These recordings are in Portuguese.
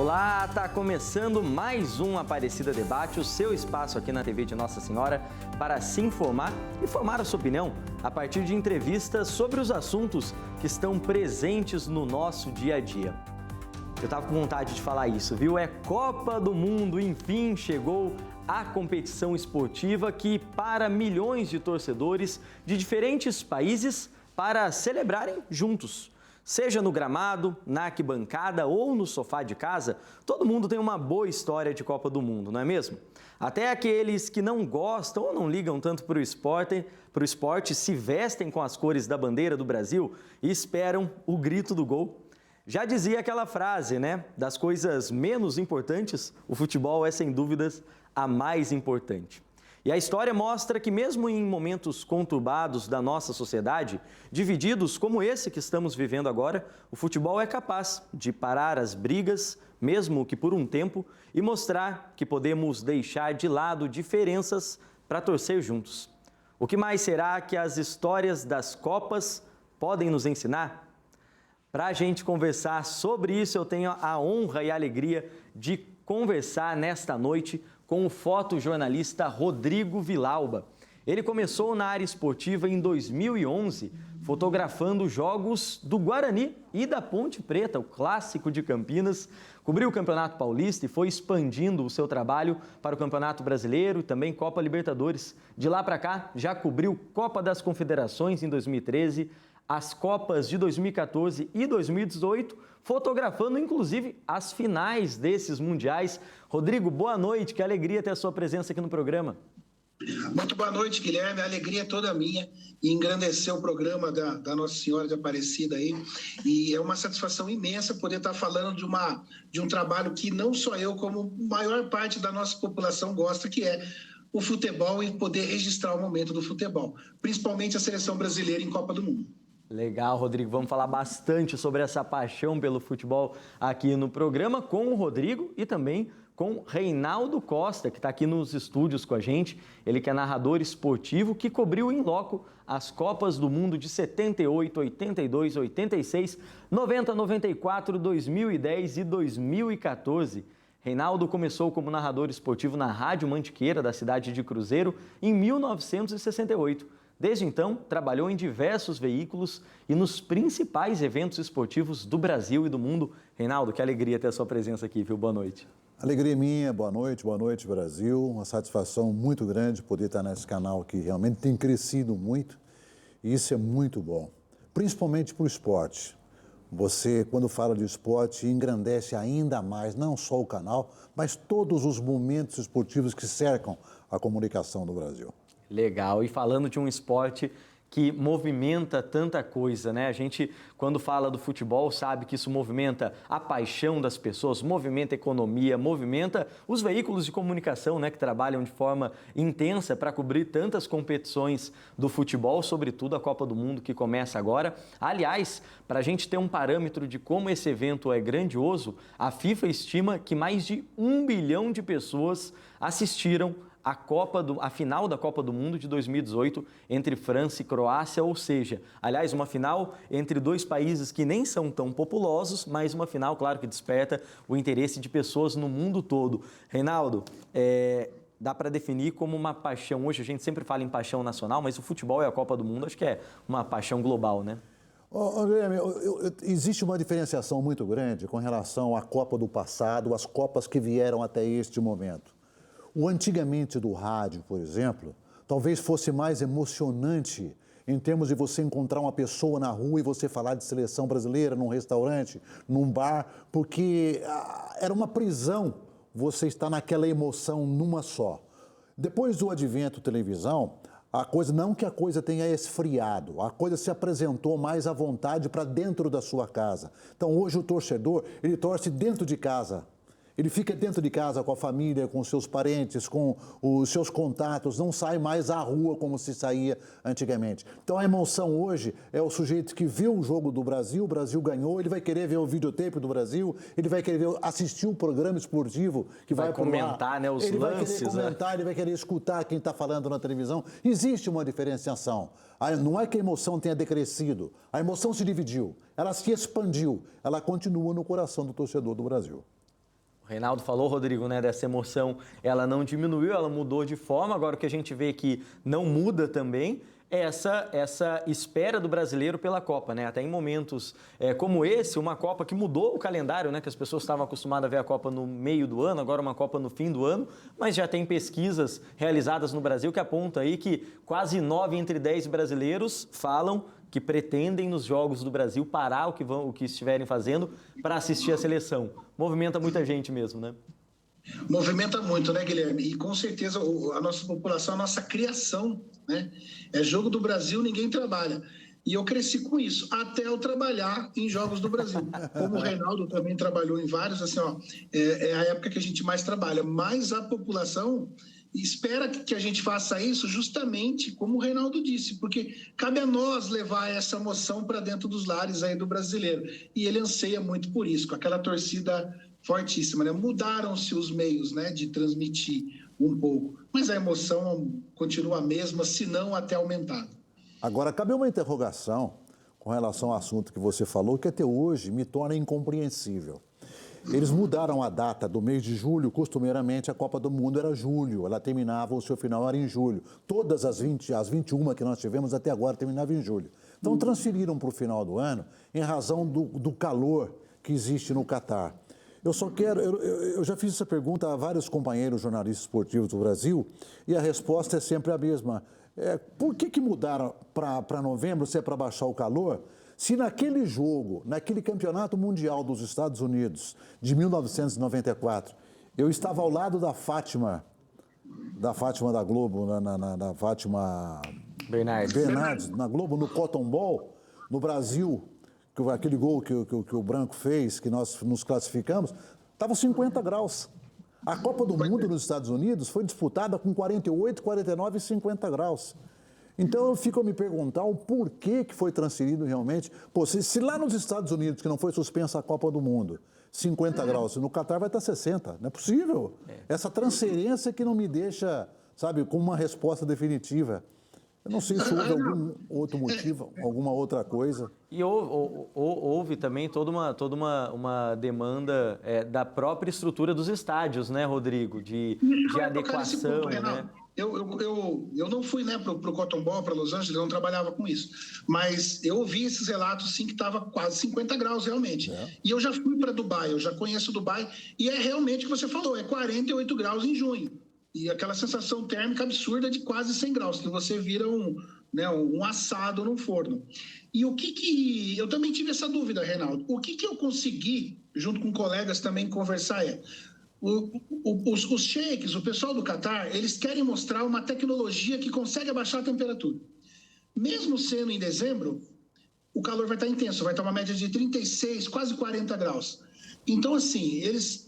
Olá, tá começando mais um Aparecida Debate, o seu espaço aqui na TV de Nossa Senhora para se informar e formar a sua opinião a partir de entrevistas sobre os assuntos que estão presentes no nosso dia a dia. Eu tava com vontade de falar isso, viu? É Copa do Mundo, enfim, chegou a competição esportiva que para milhões de torcedores de diferentes países para celebrarem juntos. Seja no gramado, na arquibancada ou no sofá de casa, todo mundo tem uma boa história de Copa do Mundo, não é mesmo? Até aqueles que não gostam ou não ligam tanto para o esporte se vestem com as cores da bandeira do Brasil e esperam o grito do gol. Já dizia aquela frase, né? Das coisas menos importantes, o futebol é sem dúvidas a mais importante. E a história mostra que mesmo em momentos conturbados da nossa sociedade, divididos como esse que estamos vivendo agora, o futebol é capaz de parar as brigas, mesmo que por um tempo, e mostrar que podemos deixar de lado diferenças para torcer juntos. O que mais será que as histórias das Copas podem nos ensinar? Para a gente conversar sobre isso, eu tenho a honra e a alegria de conversar nesta noite com o fotojornalista Rodrigo Vilauba. Ele começou na área esportiva em 2011, fotografando jogos do Guarani e da Ponte Preta, o clássico de Campinas. Cobriu o Campeonato Paulista e foi expandindo o seu trabalho para o Campeonato Brasileiro e também Copa Libertadores. De lá para cá, já cobriu Copa das Confederações em 2013, as Copas de 2014 e 2018, fotografando inclusive as finais desses mundiais. Rodrigo, boa noite, que alegria ter a sua presença aqui no programa. Muito boa noite, Guilherme, a alegria é toda minha em engrandecer o programa da Nossa Senhora de Aparecida aí, e é uma satisfação imensa poder estar falando de um trabalho que não só eu, como a maior parte da nossa população gosta, que é o futebol e poder registrar o momento do futebol, principalmente a seleção brasileira em Copa do Mundo. Legal, Rodrigo. Vamos falar bastante sobre essa paixão pelo futebol aqui no programa com o Rodrigo e também com Reinaldo Costa, que está aqui nos estúdios com a gente. Ele que é narrador esportivo, que cobriu em loco as Copas do Mundo de 78, 82, 86, 90, 94, 2010 e 2014. Reinaldo começou como narrador esportivo na Rádio Mantiqueira, da cidade de Cruzeiro, em 1968. Desde então, trabalhou em diversos veículos e nos principais eventos esportivos do Brasil e do mundo. Reinaldo, que alegria ter a sua presença aqui, viu? Boa noite. Alegria minha, boa noite Brasil. Uma satisfação muito grande poder estar nesse canal que realmente tem crescido muito e isso é muito bom, principalmente para o esporte. Você, quando fala de esporte, engrandece ainda mais, não só o canal, mas todos os momentos esportivos que cercam a comunicação do Brasil. Legal, e falando de um esporte que movimenta tanta coisa, né? A gente, quando fala do futebol, sabe que isso movimenta a paixão das pessoas, movimenta a economia, movimenta os veículos de comunicação, né? Que trabalham de forma intensa para cobrir tantas competições do futebol, sobretudo a Copa do Mundo que começa agora. Aliás, para a gente ter um parâmetro de como esse evento é grandioso, a FIFA estima que mais de 1 bilhão de pessoas assistiram a final da Copa do Mundo de 2018 entre França e Croácia, ou seja, aliás, uma final entre dois países que nem são tão populosos, mas uma final, claro, que desperta o interesse de pessoas no mundo todo. Reinaldo, dá para definir como uma paixão, hoje a gente sempre fala em paixão nacional, mas o futebol e a Copa do Mundo acho que é uma paixão global, né? Guilherme, existe uma diferenciação muito grande com relação à Copa do passado, às Copas que vieram até este momento. O antigamente do rádio, por exemplo, talvez fosse mais emocionante em termos de você encontrar uma pessoa na rua e você falar de seleção brasileira num restaurante, num bar, porque era uma prisão você estar naquela emoção numa só. Depois do advento televisão, não que a coisa tenha esfriado, a coisa se apresentou mais à vontade para dentro da sua casa. Então hoje o torcedor, ele torce dentro de casa. Ele fica dentro de casa com a família, com os seus parentes, com os seus contatos, não sai mais à rua como se saía antigamente. Então a emoção hoje é o sujeito que vê o jogo do Brasil, o Brasil ganhou, ele vai querer ver o videotape do Brasil, ele vai querer assistir um programa esportivo que vai comentar, né, os ele lances. Ele vai querer comentar, ele vai querer escutar quem está falando na televisão. Existe uma diferenciação. Não é que a emoção tenha decrescido, a emoção se dividiu, ela se expandiu, ela continua no coração do torcedor do Brasil. O Reinaldo falou, Rodrigo, né, dessa emoção, ela não diminuiu, ela mudou de forma. Agora o que a gente vê que não muda também é essa espera do brasileiro pela Copa, né? Até em momentos como esse, uma Copa que mudou o calendário, né? Que as pessoas estavam acostumadas a ver a Copa no meio do ano, agora uma Copa no fim do ano, mas já tem pesquisas realizadas no Brasil que apontam aí que quase 9 entre 10 brasileiros falam que pretendem nos Jogos do Brasil parar o que estiverem fazendo para assistir a seleção. Movimenta muita gente mesmo, né? Movimenta muito, né, Guilherme? E com certeza a nossa população, a nossa criação, né? É jogo do Brasil, ninguém trabalha. E eu cresci com isso, até eu trabalhar em Jogos do Brasil. Como o Reinaldo também trabalhou em vários, assim, ó, é a época que a gente mais trabalha. Mas a população espera que a gente faça isso justamente como o Reinaldo disse, porque cabe a nós levar essa emoção para dentro dos lares aí do brasileiro. E ele anseia muito por isso, com aquela torcida fortíssima, né? Mudaram-se os meios, né, de transmitir um pouco, mas a emoção continua a mesma, se não até aumentada. Agora, cabe uma interrogação com relação ao assunto que você falou, que até hoje me torna incompreensível. Eles mudaram a data do mês de julho, costumeiramente a Copa do Mundo era julho, ela terminava, o seu final era em julho. Todas as 21 que nós tivemos até agora terminavam em julho. Então transferiram para o final do ano em razão do calor que existe no Catar. Eu já fiz essa pergunta a vários companheiros jornalistas esportivos do Brasil e a resposta é sempre a mesma. Por que mudaram para novembro, se é para baixar o calor? Se naquele jogo, naquele campeonato mundial dos Estados Unidos de 1994, eu estava ao lado da Fátima da Globo, na Fátima Bernardes, na Globo, no Cotton Bowl, no Brasil, aquele gol que o Branco fez, que nós nos classificamos, estava 50 graus. A Copa do Mundo nos Estados Unidos foi disputada com 48, 49 e 50 graus. Então eu fico a me perguntar o porquê que foi transferido realmente. Pô, se lá nos Estados Unidos, que não foi suspensa a Copa do Mundo, 50 graus, no Catar vai estar 60. Não é possível. Essa transferência que não me deixa, sabe, com uma resposta definitiva. Eu não sei se houve algum outro motivo, alguma outra coisa. E houve também toda uma demanda da própria estrutura dos estádios, né, Rodrigo? De adequação, né? Eu não fui, né, para o Cotton Bowl, para Los Angeles, eu não trabalhava com isso. Mas eu ouvi esses relatos, sim, que estava quase 50 graus, realmente. E eu já fui para Dubai, eu já conheço Dubai, e é realmente o que você falou, é 48 graus em junho. E aquela sensação térmica absurda de quase 100 graus, que você vira um assado no forno. E o que eu também tive essa dúvida, Reinaldo. O que eu consegui, junto com colegas também, conversar os sheiks, o pessoal do Catar, eles querem mostrar uma tecnologia que consegue abaixar a temperatura. Mesmo sendo em dezembro, o calor vai estar intenso, vai estar uma média de 36, quase 40 graus. Então, assim,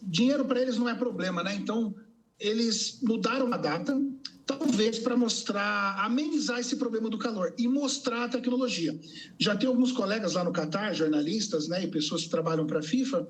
dinheiro para eles não é problema, né? Então, eles mudaram a data, talvez para amenizar esse problema do calor e mostrar a tecnologia. Já tem alguns colegas lá no Catar, jornalistas, né, e pessoas que trabalham para a FIFA,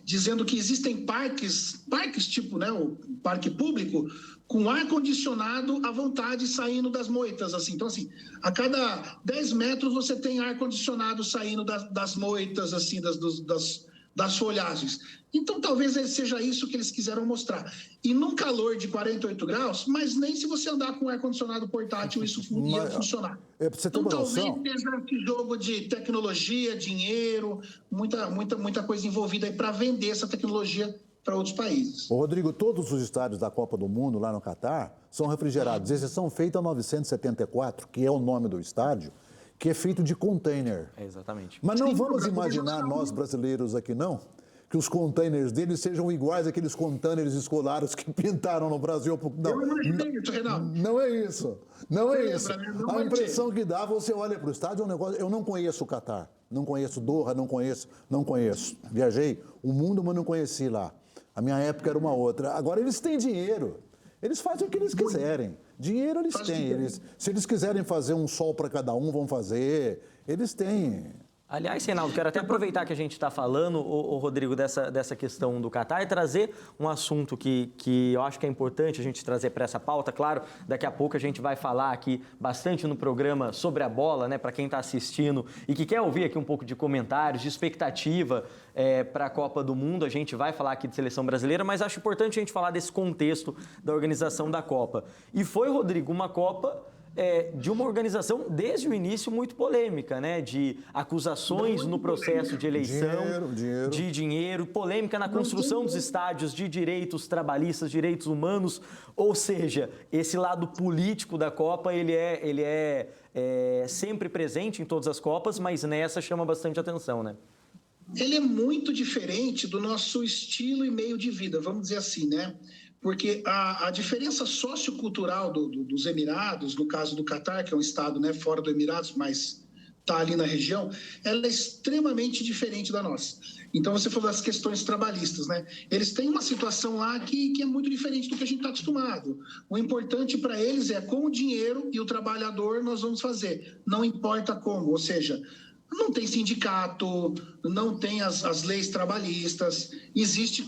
dizendo que existem parques tipo, né, o parque público, com ar-condicionado à vontade saindo das moitas, assim. Então, assim, a cada 10 metros você tem ar-condicionado saindo das moitas, assim, das folhagens. Então, talvez seja isso que eles quiseram mostrar. E num calor de 48 graus, mas nem se você andar com ar-condicionado portátil, isso ia funcionar. Então, talvez seja esse jogo de tecnologia, dinheiro, muita coisa envolvida aí para vender essa tecnologia para outros países. Ô, Rodrigo, todos os estádios da Copa do Mundo lá no Catar são refrigerados, exceção feita a 974, que é o nome do estádio, que é feito de container. Exatamente. Mas não vamos imaginar, nós brasileiros aqui não, que os containers deles sejam iguais àqueles containers escolares que pintaram no Brasil. Não, eu imaginei isso, Reinaldo. Não é isso. Não é isso. A impressão que dá, você olha para o estádio, é um negócio... Eu não conheço o Catar, não conheço Doha, não conheço. Viajei o mundo, mas não conheci lá. A minha época era uma outra. Agora, eles têm dinheiro. Eles fazem o que eles quiserem. Dinheiro eles têm. Se eles quiserem fazer um sol para cada um, vão fazer. Eles têm. Aliás, Reinaldo, quero até aproveitar que a gente está falando, Rodrigo, dessa questão do Catar e trazer um assunto que eu acho que é importante a gente trazer para essa pauta. Claro, daqui a pouco a gente vai falar aqui bastante no programa sobre a bola, né, para quem está assistindo e que quer ouvir aqui um pouco de comentários, de expectativa para a Copa do Mundo. A gente vai falar aqui de seleção brasileira, mas acho importante a gente falar desse contexto da organização da Copa. E foi, Rodrigo, uma Copa de uma organização, desde o início, muito polêmica, né? De acusações no processo de eleição, de dinheiro, polêmica na construção dos estádios, de direitos trabalhistas, direitos humanos. Ou seja, esse lado político da Copa, ele é sempre presente em todas as Copas, mas nessa chama bastante atenção, né? Ele é muito diferente do nosso estilo e meio de vida, vamos dizer assim, né? Porque a diferença sociocultural dos Emirados, no caso do Catar, que é um estado, né, fora do Emirados, mas está ali na região, ela é extremamente diferente da nossa. Então, você falou das questões trabalhistas, né? Eles têm uma situação lá que é muito diferente do que a gente está acostumado. O importante para eles é com o dinheiro e o trabalhador nós vamos fazer, não importa como, ou seja, não tem sindicato, não tem as leis trabalhistas, existe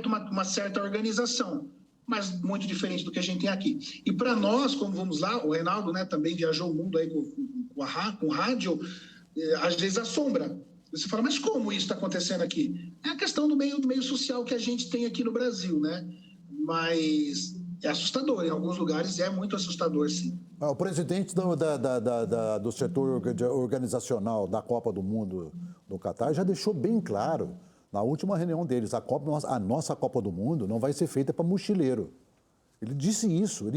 uma certa organização, mas muito diferente do que a gente tem aqui. E para nós, como vamos lá, o Reinaldo, né, também viajou o mundo aí com rádio, às vezes assombra. Você fala, mas como isso está acontecendo aqui? É a questão do meio social que a gente tem aqui no Brasil, né? Mas é assustador, em alguns lugares é muito assustador, sim. O presidente do setor organizacional da Copa do Mundo do Catar já deixou bem claro, na última reunião deles, a nossa Copa do Mundo não vai ser feita para mochileiro. Ele disse isso,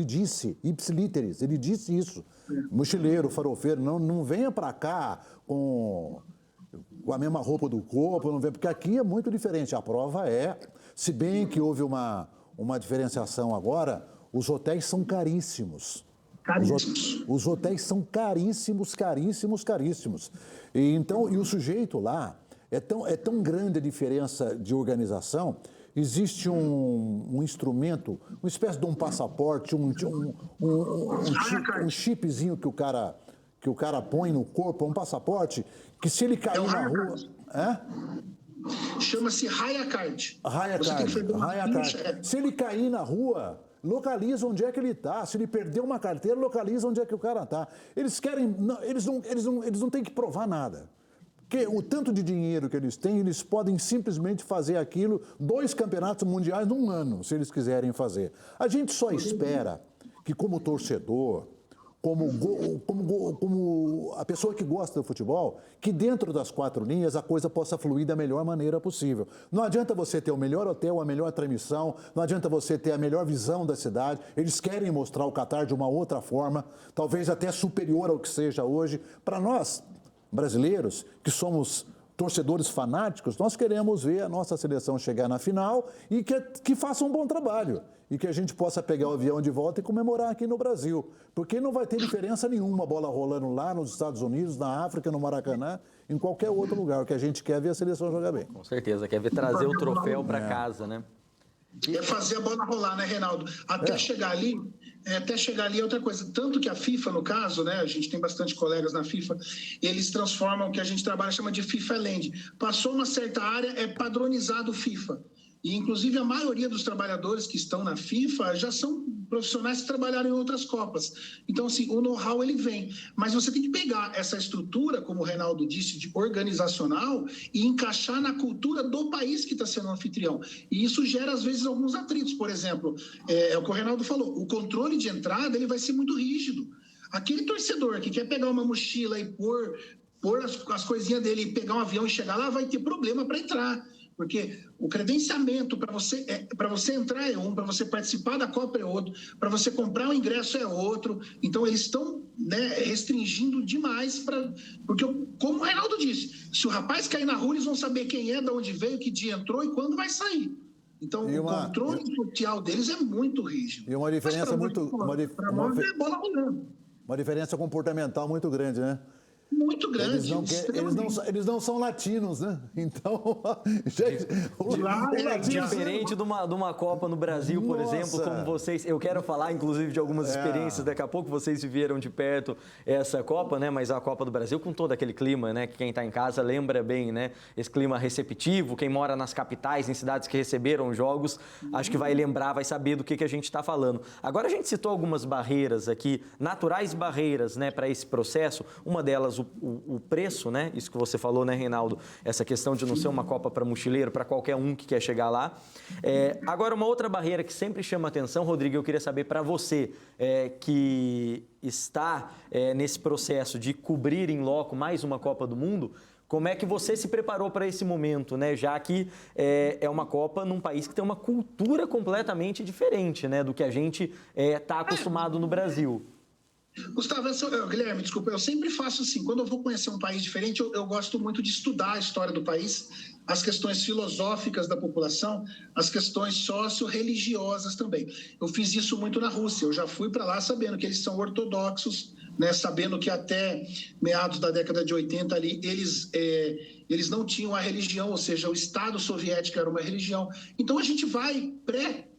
ipsilíteris, ele disse isso. Mochileiro, farofeiro, não venha para cá com a mesma roupa do corpo, não venha, porque aqui é muito diferente. A prova se bem que houve uma diferenciação agora, os hotéis são caríssimos. Os hotéis são caríssimos. E o sujeito lá, é tão grande a diferença de organização, existe um instrumento, uma espécie de um passaporte, um chipzinho que o cara põe no corpo, um passaporte, que se ele cair na rua... Chama-se Raya Card. Raya Card. Se ele cair na rua, localiza onde é que ele está. Se ele perder uma carteira, localiza onde é que o cara está. Eles não têm que provar nada. Porque o tanto de dinheiro que eles têm, eles podem simplesmente fazer aquilo 2 campeonatos mundiais num ano, se eles quiserem fazer. A gente só espera que, como torcedor, como a pessoa que gosta do futebol, que dentro das 4 linhas a coisa possa fluir da melhor maneira possível. Não adianta você ter o melhor hotel, a melhor transmissão, não adianta você ter a melhor visão da cidade. Eles querem mostrar o Catar de uma outra forma, talvez até superior ao que seja hoje. Para nós, brasileiros, que somos torcedores fanáticos, nós queremos ver a nossa seleção chegar na final e que faça um bom trabalho. E que a gente possa pegar o avião de volta e comemorar aqui no Brasil. Porque não vai ter diferença nenhuma a bola rolando lá nos Estados Unidos, na África, no Maracanã, em qualquer outro lugar. O que a gente quer é ver a seleção jogar bem. Com certeza, quer ver trazer o troféu para casa, né? É fazer a bola rolar, né, Reinaldo? Até chegar ali é outra coisa. Tanto que a FIFA, no caso, né, a gente tem bastante colegas na FIFA, eles transformam o que a gente trabalha, chama de FIFA Land. Passou uma certa área, é padronizado FIFA. E, inclusive, a maioria dos trabalhadores que estão na FIFA já são profissionais que trabalharam em outras Copas. Então, assim, o know-how, ele vem. Mas você tem que pegar essa estrutura, como o Reinaldo disse, de organizacional e encaixar na cultura do país que está sendo anfitrião. E isso gera, às vezes, alguns atritos. Por exemplo, é o que o Reinaldo falou, o controle de entrada ele vai ser muito rígido. Aquele torcedor que quer pegar uma mochila e pôr as coisinhas dele e pegar um avião e chegar lá, vai ter problema para entrar. Porque o credenciamento para você entrar é um, para você participar da Copa é outro, para você comprar o ingresso é outro. Então, eles estão, né, restringindo demais, porque, como o Reinaldo disse, se o rapaz cair na rua, eles vão saber quem é, de onde veio, que dia entrou e quando vai sair. Então, o controle social deles é muito rígido. E uma diferença é bola rolando. Uma diferença comportamental muito grande, né? Muito grande. Eles não são latinos, né? Então, diferente de uma Copa no Brasil, por exemplo, como vocês... Eu quero falar, inclusive, de algumas experiências. Daqui a pouco vocês viveram de perto essa Copa, né? Mas a Copa do Brasil com todo aquele clima, né? Que quem está em casa lembra bem, né? Esse clima receptivo. Quem mora nas capitais, em cidades que receberam jogos, acho que vai lembrar, vai saber do que a gente está falando. Agora, a gente citou algumas barreiras aqui, naturais barreiras, né? Para esse processo. Uma delas, o preço, né? Isso que você falou, né, Reinaldo? Essa questão de não ser uma Copa para mochileiro, para qualquer um que quer chegar lá. Agora, uma outra barreira que sempre chama atenção, Rodrigo, eu queria saber para você, que está nesse processo de cobrir em loco mais uma Copa do Mundo, como é que você se preparou para esse momento, né? Já que é uma Copa num país que tem uma cultura completamente diferente, né? Do que a gente está acostumado no Brasil. Gustavo, Guilherme, desculpa, eu sempre faço assim, quando eu vou conhecer um país diferente, eu gosto muito de estudar a história do país, as questões filosóficas da população, as questões socio-religiosas também. Eu fiz isso muito na Rússia, eu já fui para lá sabendo que eles são ortodoxos, né, sabendo que até meados da década de 80 ali, eles não tinham a religião, ou seja, o Estado soviético era uma religião. Então a gente vai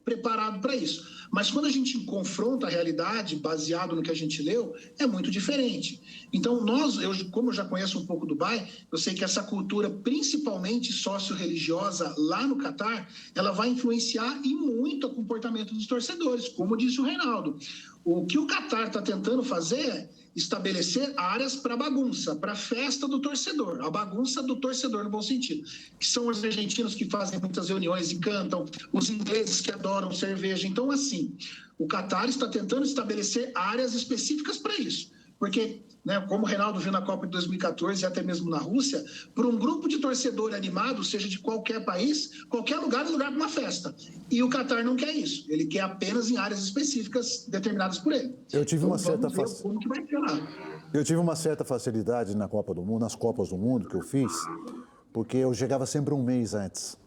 preparado para isso. Mas quando a gente confronta a realidade, baseado no que a gente leu, é muito diferente. Então, como eu já conheço um pouco do Dubai, eu sei que essa cultura, principalmente socio-religiosa, lá no Catar, ela vai influenciar e muito o comportamento dos torcedores, como disse o Reinaldo. O que o Catar está tentando fazer é estabelecer áreas para bagunça, para festa do torcedor, a bagunça do torcedor no bom sentido, que são os argentinos que fazem muitas reuniões e cantam, os ingleses que adoram cerveja. Então, assim, o Catar está tentando estabelecer áreas específicas para isso, porque, né, como o Reinaldo viu na Copa de 2014 e até mesmo na Rússia, para um grupo de torcedor animado, seja de qualquer país, qualquer lugar é lugar para uma festa. E o Catar não quer isso. Ele quer apenas em áreas específicas determinadas por ele. Eu tive uma certa facilidade na Copa do Mundo, nas Copas do Mundo que eu fiz, porque eu chegava sempre um mês antes.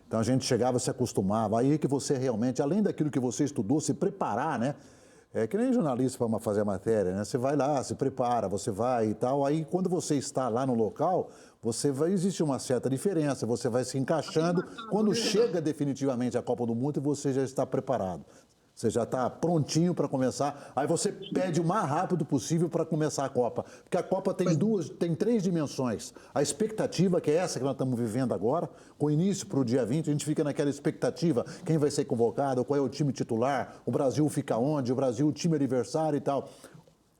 Então a gente chegava, se acostumava. Aí que você realmente, além daquilo que você estudou, se preparar, né? É que nem jornalista para fazer a matéria, né? Você vai lá, se prepara, você vai e tal. Aí, quando você está lá no local, existe uma certa diferença, você vai se encaixando. Quando chega definitivamente a Copa do Mundo, você já está preparado. Você já está prontinho para começar. Aí você pede o mais rápido possível para começar a Copa. Porque a Copa tem três dimensões. A expectativa, que é essa que nós estamos vivendo agora, com início para o dia 20, a gente fica naquela expectativa, quem vai ser convocado, qual é o time titular, o Brasil fica onde, o Brasil, o time adversário e tal.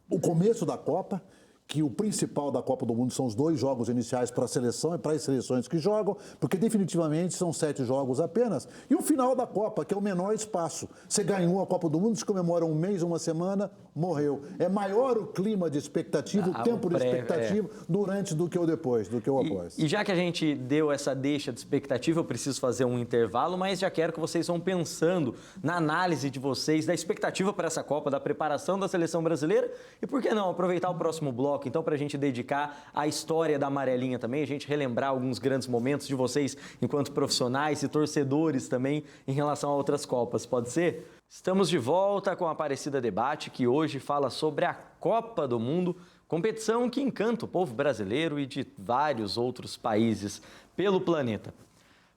O começo da Copa, que o principal da Copa do Mundo são os 2 jogos iniciais para a seleção e para as seleções que jogam, porque definitivamente são 7 jogos apenas. E o final da Copa, que é o menor espaço. Você ganhou a Copa do Mundo, se comemora um mês, uma semana, morreu. É maior o clima de expectativa, o tempo de expectativa durante do que o depois, do que o após. E já que a gente deu essa deixa de expectativa, eu preciso fazer um intervalo, mas já quero que vocês vão pensando na análise de vocês, da expectativa para essa Copa, da preparação da seleção brasileira e, por que não, aproveitar o próximo bloco, então, para a gente dedicar à história da amarelinha também, a gente relembrar alguns grandes momentos de vocês enquanto profissionais e torcedores também em relação a outras Copas, pode ser? Estamos de volta com a Aparecida Debate, que hoje fala sobre a Copa do Mundo, competição que encanta o povo brasileiro e de vários outros países pelo planeta.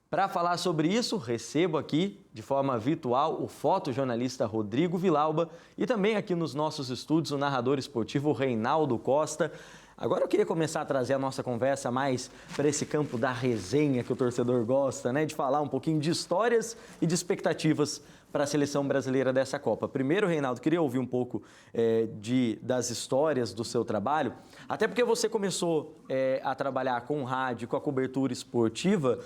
Para falar sobre isso, recebo aqui, de forma virtual, o fotojornalista Rodrigo Vilauba e também aqui nos nossos estúdios o narrador esportivo Reinaldo Costa. Agora eu queria começar a trazer a nossa conversa mais para esse campo da resenha que o torcedor gosta, né? De falar um pouquinho de histórias e de expectativas para a seleção brasileira dessa Copa. Primeiro, Reinaldo, queria ouvir um pouco das histórias do seu trabalho, até porque você começou a trabalhar com rádio, com a cobertura esportiva,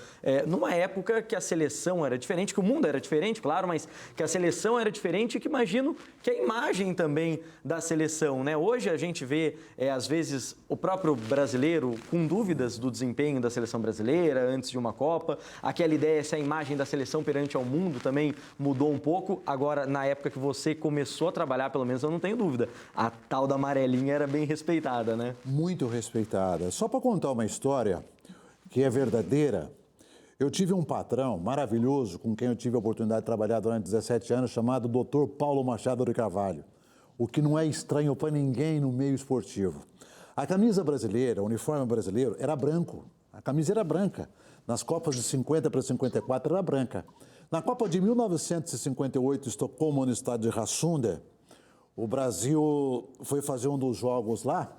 numa época que a seleção era diferente, que o mundo era diferente, claro, mas que a seleção era diferente e que imagino que a imagem também da seleção, né? Hoje a gente vê, às vezes, o próprio brasileiro com dúvidas do desempenho da seleção brasileira antes de uma Copa, aquela ideia se a imagem da seleção perante ao mundo também mudou um pouco. Agora, na época que você começou a trabalhar, pelo menos eu não tenho dúvida, a tal da amarelinha era bem respeitada, né? Muito respeitada. Só para contar uma história que é verdadeira, eu tive um patrão maravilhoso com quem eu tive a oportunidade de trabalhar durante 17 anos, chamado Dr. Paulo Machado de Carvalho, o que não é estranho para ninguém no meio esportivo. A camisa brasileira, o uniforme brasileiro, era branco. A camisa era branca. Nas Copas de 50 para 54 era branca. Na Copa de 1958, em Estocolmo, no estádio de Råsunda, o Brasil foi fazer um dos jogos lá.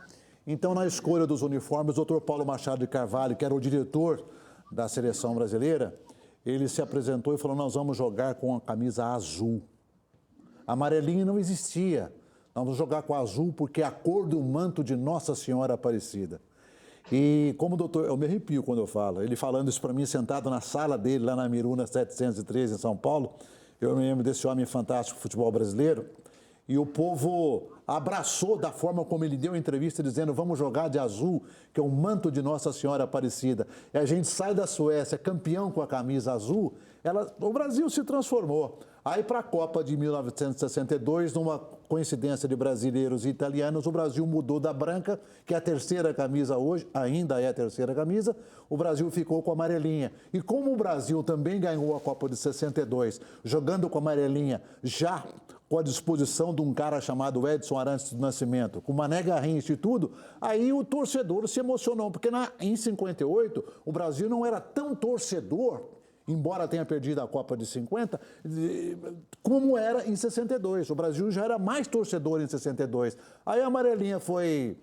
Então, na escolha dos uniformes, o Dr. Paulo Machado de Carvalho, que era o diretor da seleção brasileira, ele se apresentou e falou: nós vamos jogar com a camisa azul. A amarelinha não existia. Nós vamos jogar com a azul porque é a cor do manto de Nossa Senhora Aparecida. E como doutor, eu me arrepio quando eu falo, ele falando isso para mim, sentado na sala dele, lá na Miruna 713, em São Paulo, eu me lembro desse homem fantástico, futebol brasileiro, e o povo abraçou da forma como ele deu a entrevista, dizendo: vamos jogar de azul, que é o manto de Nossa Senhora Aparecida. E a gente sai da Suécia campeão com a camisa azul, o Brasil se transformou. Aí, para a Copa de 1962, numa coincidência de brasileiros e italianos, o Brasil mudou da branca, que é a terceira camisa hoje, ainda é a terceira camisa, o Brasil ficou com a amarelinha. E como o Brasil também ganhou a Copa de 62, jogando com a amarelinha, já com a disposição de um cara chamado Edson Arantes do Nascimento, com Mané Garrincha e tudo, aí o torcedor se emocionou, porque em 58 o Brasil não era tão torcedor, embora tenha perdido a Copa de 50, como era em 62. O Brasil já era mais torcedor em 62. Aí a amarelinha foi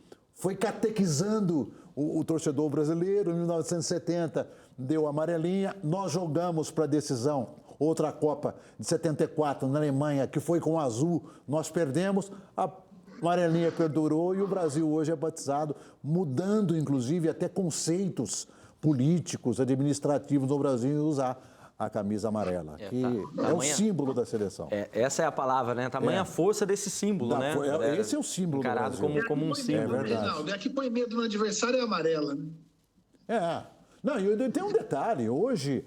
catequizando o torcedor brasileiro. Em 1970 deu a amarelinha, nós jogamos para a decisão. Outra Copa de 74 na Alemanha, que foi com azul, nós perdemos, a amarelinha perdurou e o Brasil hoje é batizado, mudando inclusive até conceitos políticos, administrativos no Brasil, usar a camisa amarela, que é o símbolo da seleção. Essa é a palavra, né? Tamanha força desse símbolo, né? Esse é o símbolo do Brasil. Encarado como um símbolo. É verdade. É que põe medo no adversário é amarela, né? Não, e tem um detalhe, hoje,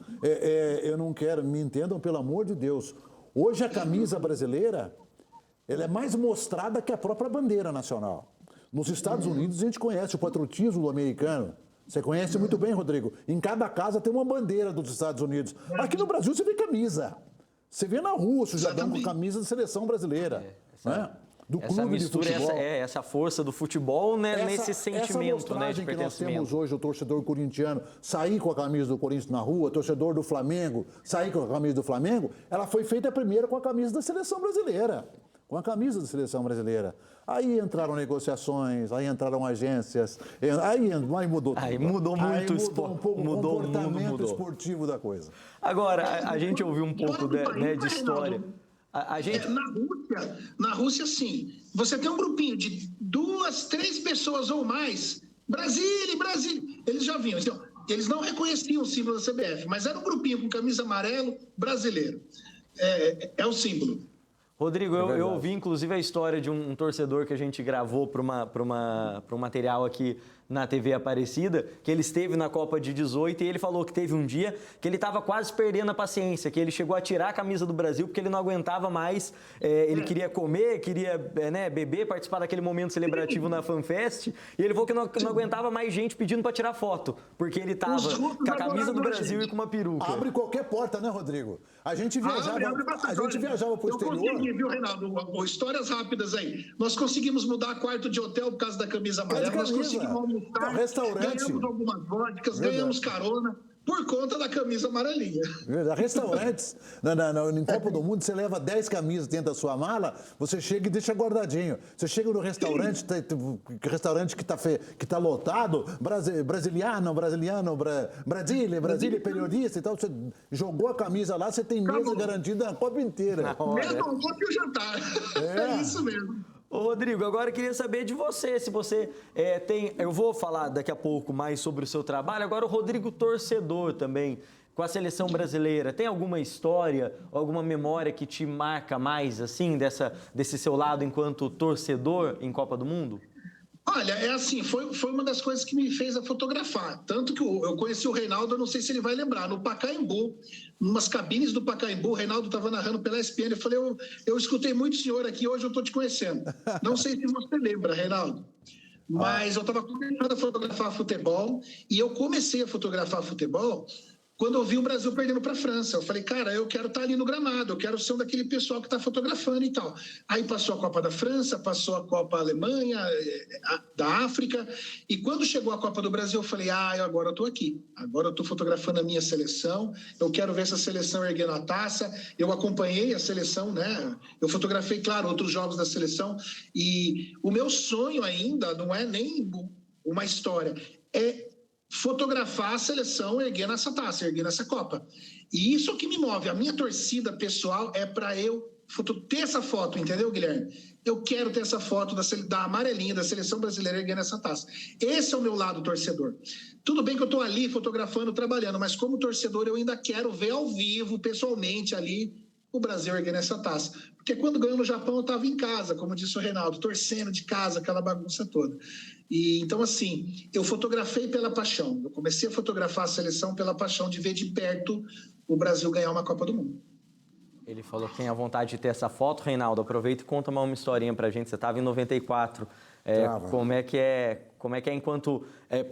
eu não quero, me entendam pelo amor de Deus, hoje a camisa brasileira, ela é mais mostrada que a própria bandeira nacional. Nos Estados Unidos a gente conhece o patriotismo do americano, você conhece muito bem, Rodrigo, em cada casa tem uma bandeira dos Estados Unidos. Aqui no Brasil você vê camisa, você vê na rua o cidadão com camisa da seleção brasileira, né? Do essa clube mistura, de futebol. essa força do futebol, né, nesse sentimento, né, de pertencimento. Que nós temos hoje, o torcedor corintiano sair com a camisa do Corinthians na rua, o torcedor do Flamengo sair com a camisa do Flamengo, ela foi feita primeiro com a camisa da seleção brasileira. Com a camisa da seleção brasileira. Aí entraram negociações, aí entraram agências, aí mudou tudo. Aí mudou muito o esporte. Mudou o comportamento esportivo da coisa. Agora, a gente ouviu um pouco de história. A gente... Na Rússia, sim. Você tem um grupinho de 2, 3 pessoas ou mais. Brasil. Eles já vinham. Então, eles não reconheciam o símbolo da CBF, mas era um grupinho com camisa amarelo brasileiro. É o símbolo. Rodrigo, eu ouvi inclusive a história de um torcedor que a gente gravou para um material aqui na TV Aparecida, que ele esteve na Copa de 18 e ele falou que teve um dia que ele estava quase perdendo a paciência, que ele chegou a tirar a camisa do Brasil porque ele não aguentava mais, ele queria comer, queria beber, participar daquele momento celebrativo na FanFest, e ele falou que não aguentava mais gente pedindo para tirar foto, porque ele estava com a camisa do Brasil e com uma peruca. Abre qualquer porta, né, Rodrigo? A gente viajava para o exterior. Eu consegui, viu, Reinaldo? Histórias rápidas aí. Nós conseguimos mudar quarto de hotel por causa da camisa amarela, nós conseguimos almoçar, ganhamos algumas vodkas, ganhamos carona por conta da camisa amarelinha. Restaurantes, em Copa do Mundo, você leva 10 camisas dentro da sua mala, você chega e deixa guardadinho. Você chega no restaurante, que tá lotado, Brasília, periodista e tal, você jogou a camisa lá, você tem mesa garantida a Copa inteira. Mesmo almoço e o jantar. É isso mesmo. Ô, Rodrigo, agora eu queria saber de você, se você tem... Eu vou falar daqui a pouco mais sobre o seu trabalho, agora o Rodrigo torcedor também, com a seleção brasileira, tem alguma história, alguma memória que te marca mais, assim, desse seu lado enquanto torcedor em Copa do Mundo? Olha, foi uma das coisas que me fez a fotografar. Tanto que eu conheci o Reinaldo, eu não sei se ele vai lembrar, no Pacaembu, umas cabines do Pacaembu, o Reinaldo estava narrando pela ESPN, eu falei, eu escutei muito o senhor aqui, hoje eu estou te conhecendo. Não sei se você lembra, Reinaldo, mas eu estava começando a fotografar futebol, e eu comecei a fotografar futebol quando eu vi o Brasil perdendo para a França. Eu falei, cara, eu quero estar ali no gramado, eu quero ser um daquele pessoal que está fotografando e tal. Aí passou a Copa da França, passou a Copa Alemanha, da África, e quando chegou a Copa do Brasil, eu falei, agora eu estou aqui, agora eu estou fotografando a minha seleção, eu quero ver essa seleção erguendo a taça. Eu acompanhei a seleção, né? Eu fotografei, claro, outros jogos da seleção, e o meu sonho ainda não é nem uma história, é fotografar a seleção erguendo essa taça, erguendo essa Copa. E isso é o que me move. A minha torcida pessoal é para eu ter essa foto, entendeu, Guilherme? Eu quero ter essa foto da amarelinha, da seleção brasileira erguendo essa taça. Esse é o meu lado torcedor. Tudo bem que eu estou ali fotografando, trabalhando, mas como torcedor eu ainda quero ver ao vivo, pessoalmente ali, o Brasil erguendo essa taça. Porque quando ganhou no Japão eu estava em casa, como disse o Reinaldo, torcendo de casa, aquela bagunça toda. E então, assim, eu fotografei pela paixão. Eu comecei a fotografar a seleção pela paixão de ver de perto o Brasil ganhar uma Copa do Mundo. Ele falou que tem a vontade de ter essa foto. Reinaldo, aproveita e conta uma historinha pra gente. Você estava em 94. Como é que é enquanto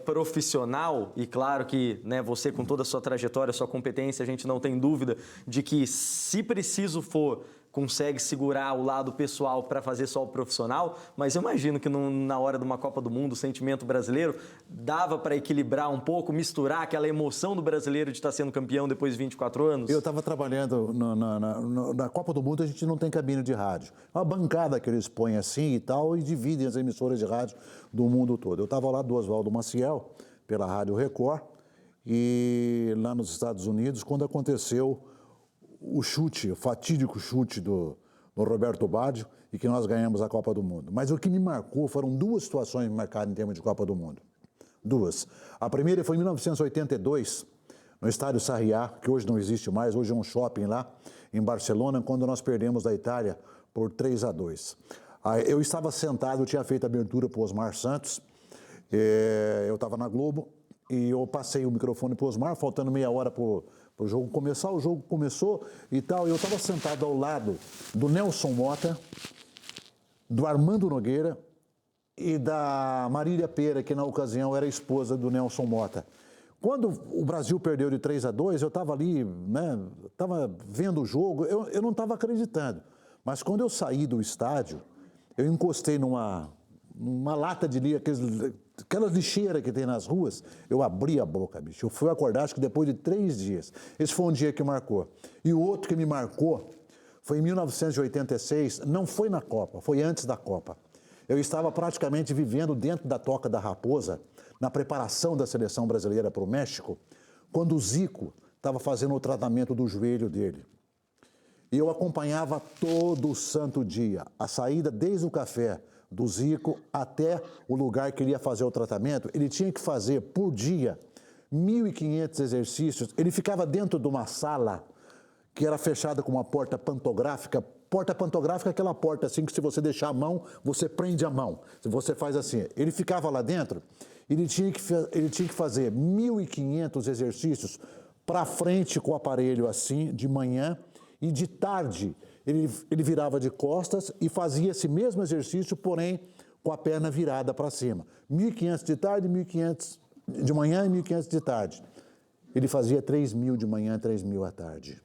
profissional? E claro que, né, você com toda a sua trajetória, sua competência, a gente não tem dúvida de que, se preciso for, consegue segurar o lado pessoal para fazer só o profissional, mas eu imagino que na hora de uma Copa do Mundo, o sentimento brasileiro dava para equilibrar um pouco, misturar aquela emoção do brasileiro de estar sendo campeão depois de 24 anos? Eu estava trabalhando na Copa do Mundo, a gente não tem cabine de rádio. É uma bancada que eles põem assim e tal e dividem as emissoras de rádio do mundo todo. Eu estava lá do Oswaldo Maciel, pela Rádio Record, e lá nos Estados Unidos, quando aconteceu o fatídico chute do Roberto Baggio, e que nós ganhamos a Copa do Mundo. Mas o que me marcou foram duas situações me marcaram em termos de Copa do Mundo. Duas. A primeira foi em 1982, no Estádio Sarriá, que hoje não existe mais, hoje é um shopping lá, em Barcelona, quando nós perdemos da Itália por 3-2. Eu estava sentado, eu tinha feito a abertura para o Osmar Santos, eu estava na Globo, e eu passei o microfone para o Osmar, faltando meia hora para o jogo começar. O jogo começou e tal, e eu estava sentado ao lado do Nelson Motta, do Armando Nogueira e da Marília Pera, que na ocasião era esposa do Nelson Motta. Quando o Brasil perdeu de 3-2, eu estava ali, né, estava vendo o jogo, eu não estava acreditando. Mas quando eu saí do estádio, eu encostei numa lata de lixo, aquelas lixeiras que tem nas ruas, eu abri a boca, bicho. Eu fui acordar, acho que depois de 3 dias. Esse foi um dia que marcou. E o outro que me marcou foi em 1986, não foi na Copa, foi antes da Copa. Eu estava praticamente vivendo dentro da Toca da Raposa, na preparação da seleção brasileira para o México, quando o Zico estava fazendo o tratamento do joelho dele. E eu acompanhava todo o santo dia, a saída desde o café do Zico até o lugar que ele ia fazer o tratamento. Ele tinha que fazer, por dia, 1.500 exercícios. Ele ficava dentro de uma sala que era fechada com uma porta pantográfica. Porta pantográfica é aquela porta assim que, se você deixar a mão, você prende a mão. Se você faz assim. Ele ficava lá dentro, ele tinha que fazer 1.500 exercícios para frente com o aparelho assim, de manhã, e de tarde ele virava de costas e fazia esse mesmo exercício, porém com a perna virada para cima. 1.500 de tarde, 1.500 de manhã e 1.500 de tarde. Ele fazia 3.000 de manhã, 3.000 à tarde.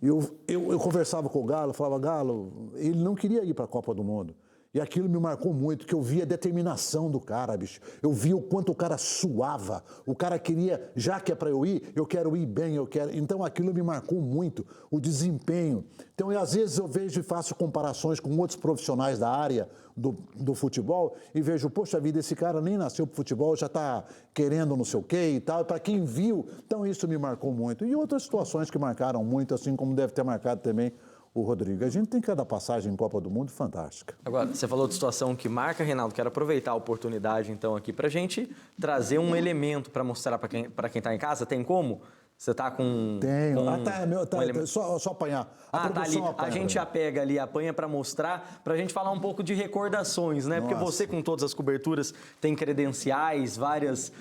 Eu conversava com o Galo, falava, Galo, ele não queria ir para a Copa do Mundo. E aquilo me marcou muito, que eu via a determinação do cara, bicho. Eu via o quanto o cara suava. O cara queria, já que é para eu quero ir bem, eu quero... Então aquilo me marcou muito, o desempenho. Então, às vezes eu vejo e faço comparações com outros profissionais da área do futebol e vejo, poxa vida, esse cara nem nasceu pro futebol, já está querendo não sei o quê e tal. E para quem viu, então isso me marcou muito. E outras situações que marcaram muito, assim como deve ter marcado também o Rodrigo. A gente tem cada passagem em Copa do Mundo fantástica. Agora, você falou de situação que marca, Reinaldo. Quero aproveitar a oportunidade, então, aqui para a gente trazer um elemento para mostrar para quem está em casa. Tem como? Você tá com... Tenho. um elemento... Só apanhar. Tá ali. Apanha, A gente já pega ali, apanha para mostrar, para a gente falar um pouco de recordações, né? Porque você, com todas as coberturas, tem credenciais, vários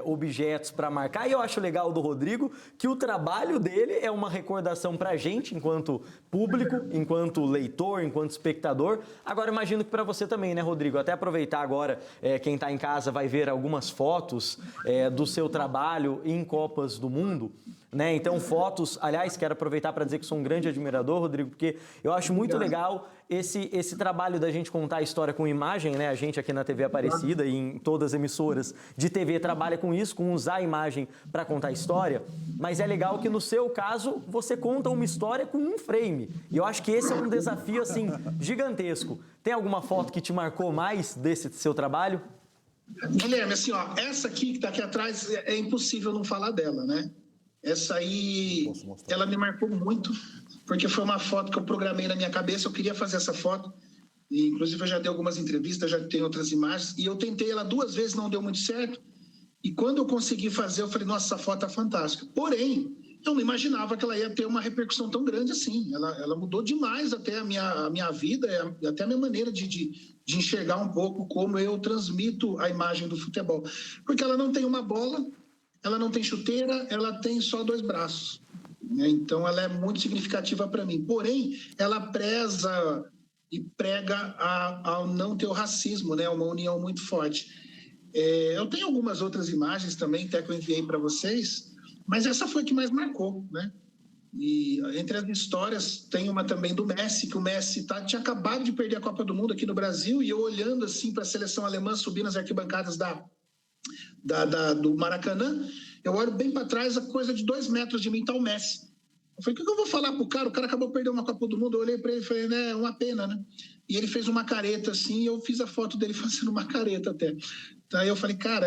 objetos para marcar. E eu acho legal do Rodrigo que o trabalho dele é uma recordação para a gente, enquanto público, enquanto leitor, enquanto espectador. Agora, imagino que para você também, né, Rodrigo? Até aproveitar agora, quem está em casa vai ver algumas fotos do seu trabalho em Copas do Mundo. Né? Então, fotos... Aliás, quero aproveitar para dizer que sou um grande admirador, Rodrigo, porque eu acho muito legal esse trabalho da gente contar a história com imagem, né? A gente aqui na TV Aparecida e em todas as emissoras de TV trabalha com isso, com usar a imagem para contar a história. Mas é legal que, no seu caso, você conta uma história com um frame. E eu acho que esse é um desafio, assim, gigantesco. Tem alguma foto que te marcou mais desse seu trabalho? Guilherme, assim, ó, essa aqui que está aqui atrás, é impossível não falar dela, né? Essa aí, ela me marcou muito, porque foi uma foto que eu programei na minha cabeça, eu queria fazer essa foto, e, inclusive eu já dei algumas entrevistas, já tenho outras imagens, e eu tentei ela 2 vezes, não deu muito certo, e quando eu consegui fazer, eu falei, nossa, essa foto é fantástica. Porém, eu não imaginava que ela ia ter uma repercussão tão grande assim, ela mudou demais até a minha vida, até a minha maneira de enxergar um pouco como eu transmito a imagem do futebol, porque ela não tem uma bola, ela não tem chuteira, ela tem só 2 braços. Então, ela é muito significativa para mim. Porém, ela preza e prega ao não ter o racismo, né? Uma união muito forte. Eu tenho algumas outras imagens também, até que eu enviei para vocês, mas essa foi a que mais marcou, né? E entre as histórias, tem uma também do Messi, que o Messi tinha acabado de perder a Copa do Mundo aqui no Brasil, e eu olhando assim para a seleção alemã subir nas arquibancadas do Maracanã, eu olho bem para trás, a coisa de 2 metros de mim está o Messi. Eu falei, o que eu vou falar pro cara? O cara acabou de perder uma Copa do Mundo. Eu olhei para ele e falei, né, uma pena, né? E ele fez uma careta assim, e eu fiz a foto dele fazendo uma careta até. Daí eu falei, cara,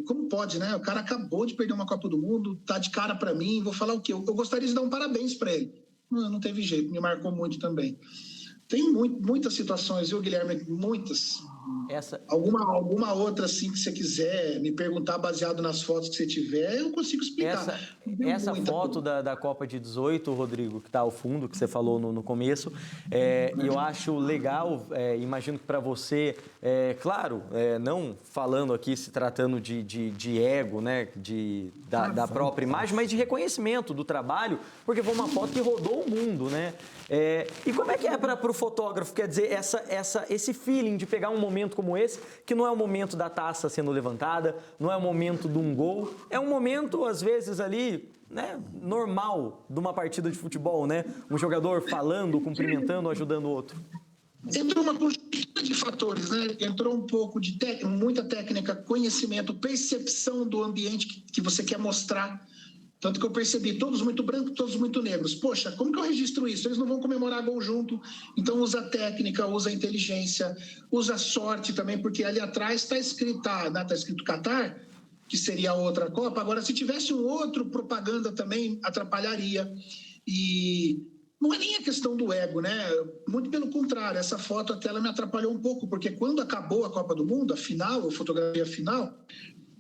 como pode, né? O cara acabou de perder uma Copa do Mundo, tá de cara para mim, vou falar o quê? Eu gostaria de dar um parabéns para ele. Não teve jeito, me marcou muito também. Tem muitas situações, viu, Guilherme? Muitas. Alguma outra, assim, que você quiser me perguntar baseado nas fotos que você tiver, eu consigo explicar. Essa foto da Copa de 18, Rodrigo, que está ao fundo, que você falou no começo, eu acho legal, imagino que para você, claro, não falando aqui, se tratando de ego, né, da própria imagem, mas de reconhecimento do trabalho, porque foi uma foto que rodou o mundo, né? E como é que é para o fotógrafo, quer dizer, esse feeling de pegar um momento como esse, que não é o momento da taça sendo levantada, não é o momento de um gol, é um momento, às vezes, ali, né, normal de uma partida de futebol, né? Um jogador falando, cumprimentando, ajudando o outro. Entrou uma conjuntura de fatores, né? Entrou um pouco de muita técnica, conhecimento, percepção do ambiente que você quer mostrar. Tanto que eu percebi, todos muito brancos, todos muito negros. Poxa, como que eu registro isso? Eles não vão comemorar gol junto. Então usa técnica, usa inteligência, usa sorte também, porque ali atrás está escrito Qatar, que seria a outra Copa. Agora, se tivesse um outro propaganda também, atrapalharia. E não é nem a questão do ego, né? Muito pelo contrário, essa foto até ela me atrapalhou um pouco, porque quando acabou a Copa do Mundo, a fotografia final,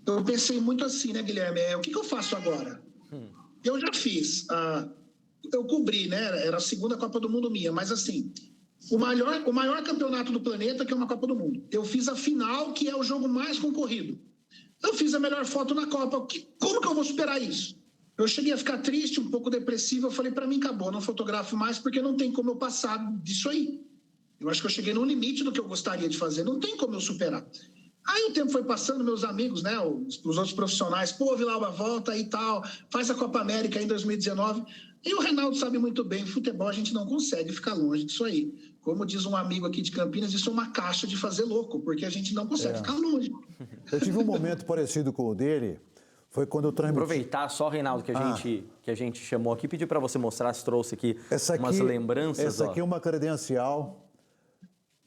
eu pensei muito assim, né, Guilherme? O que eu faço agora? Eu já fiz, eu cobri, né? Era a segunda Copa do Mundo minha, mas assim, o maior campeonato do planeta, que é uma Copa do Mundo. Eu fiz a final, que é o jogo mais concorrido. Eu fiz a melhor foto na Copa. Como que eu vou superar isso? Eu cheguei a ficar triste, um pouco depressivo. Eu falei, para mim acabou, não fotografo mais, porque não tem como eu passar disso aí. Eu acho que eu cheguei no limite do que eu gostaria de fazer, não tem como eu superar. Aí o tempo foi passando, meus amigos, né, os outros profissionais, Vilauba, volta aí e tal, faz a Copa América em 2019. E o Reinaldo sabe muito bem, futebol a gente não consegue ficar longe disso aí. Como diz um amigo aqui de Campinas, isso é uma caixa de fazer louco, porque a gente não consegue ficar longe. Eu tive um momento parecido com o dele, foi quando eu transmiti... Aproveitar só, Reinaldo, que a gente chamou aqui, pedir para você mostrar, se trouxe aqui umas lembranças. Essa aqui é uma credencial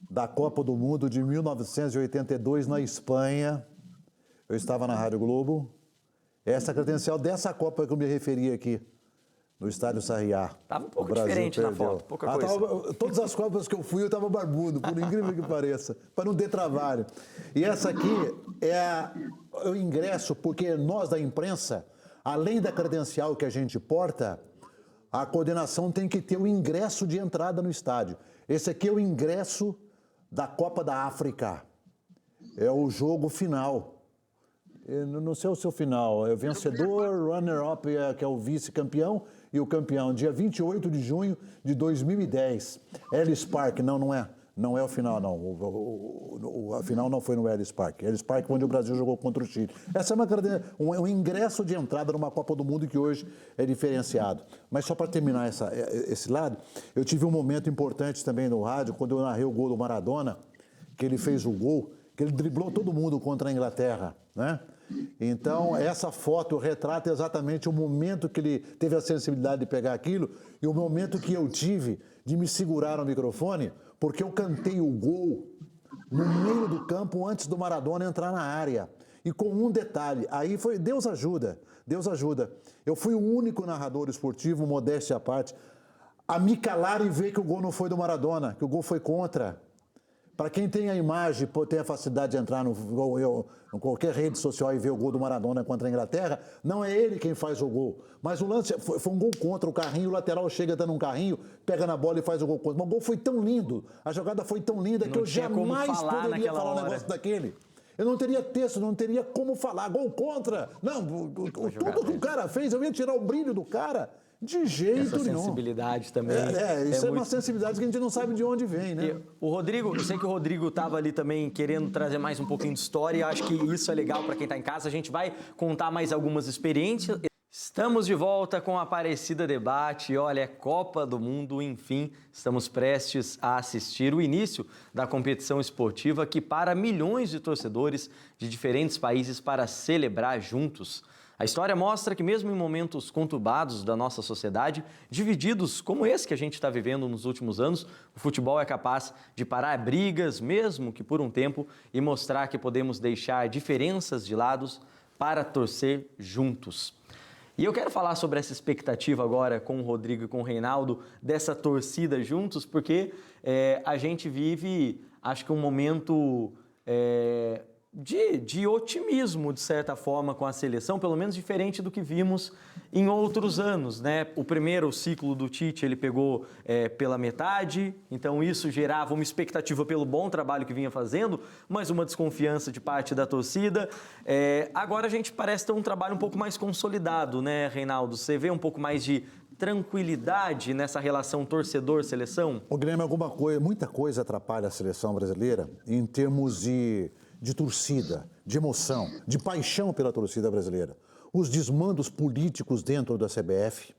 da Copa do Mundo de 1982 na Espanha. Eu estava na Rádio Globo. Essa credencial dessa Copa que eu me referi aqui, no Estádio Sarriá. Estava um pouco diferente na foto, pouca coisa. Todas as Copas que eu fui, eu estava barbudo, por incrível que pareça, para não ter trabalho. E essa aqui é o ingresso, porque nós da imprensa, além da credencial que a gente porta, a coordenação tem que ter o ingresso de entrada no estádio. Esse aqui é o ingresso da Copa da África. É o jogo final. Eu não sei o seu final. É o vencedor, runner-up, que é o vice-campeão, e o campeão, dia 28 de junho de 2010. Ellis Park, não é. Não é o final, não. A final não foi no Ellis Park. Ellis Park, onde o Brasil jogou contra o Chile. Essa é um ingresso de entrada numa Copa do Mundo que hoje é diferenciado. Mas só para terminar esse lado, eu tive um momento importante também no rádio, quando eu narrei o gol do Maradona, que ele fez o gol, que ele driblou todo mundo contra a Inglaterra, né? Então, essa foto retrata exatamente o momento que ele teve a sensibilidade de pegar aquilo e o momento que eu tive de me segurar no microfone, porque eu cantei o gol no meio do campo antes do Maradona entrar na área. E com um detalhe, aí foi, Deus ajuda. Eu fui o único narrador esportivo, modéstia à parte, a me calar e ver que o gol não foi do Maradona, que o gol foi contra. Para quem tem a imagem, tem a facilidade de entrar em qualquer rede social e ver o gol do Maradona contra a Inglaterra, não é ele quem faz o gol. Mas o lance foi um gol contra o carrinho, o lateral chega dando um carrinho, pega na bola e faz o gol contra. Mas o gol foi tão lindo, a jogada foi tão linda que eu jamais poderia falar um negócio daquele. Eu não teria texto, não teria como falar. Gol contra! Não, tudo que o cara fez, eu ia tirar o brilho do cara. De jeito nenhum. Essa sensibilidade também. Isso é uma sensibilidade que a gente não sabe de onde vem, né? O Rodrigo, eu sei que o Rodrigo estava ali também querendo trazer mais um pouquinho de história e acho que isso é legal para quem está em casa. A gente vai contar mais algumas experiências. Estamos de volta com a Aparecida Debate. Olha, é Copa do Mundo, enfim, estamos prestes a assistir o início da competição esportiva que para milhões de torcedores de diferentes países para celebrar juntos. A história mostra que mesmo em momentos conturbados da nossa sociedade, divididos como esse que a gente está vivendo nos últimos anos, o futebol é capaz de parar brigas, mesmo que por um tempo, e mostrar que podemos deixar diferenças de lados para torcer juntos. E eu quero falar sobre essa expectativa agora com o Rodrigo e com o Reinaldo, dessa torcida juntos, porque a gente vive, acho que um momento de otimismo, de certa forma, com a seleção, pelo menos diferente do que vimos em outros anos, né? O primeiro ciclo do Tite, ele pegou pela metade, então isso gerava uma expectativa pelo bom trabalho que vinha fazendo, mas uma desconfiança de parte da torcida. Agora a gente parece ter um trabalho um pouco mais consolidado, né, Reinaldo? Você vê um pouco mais de tranquilidade nessa relação torcedor-seleção? O Guilherme, muita coisa atrapalha a seleção brasileira em termos de torcida, de emoção, de paixão pela torcida brasileira. Os desmandos políticos dentro da CBF,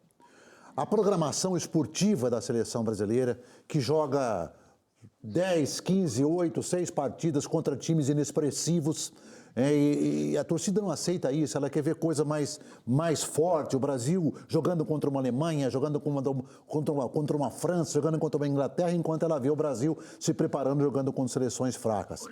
a programação esportiva da seleção brasileira, que joga 10, 15, 8, 6 partidas contra times inexpressivos, e a torcida não aceita isso, ela quer ver coisa mais forte, o Brasil jogando contra uma Alemanha, jogando contra uma França, jogando contra uma Inglaterra, enquanto ela vê o Brasil se preparando, jogando contra seleções fracas.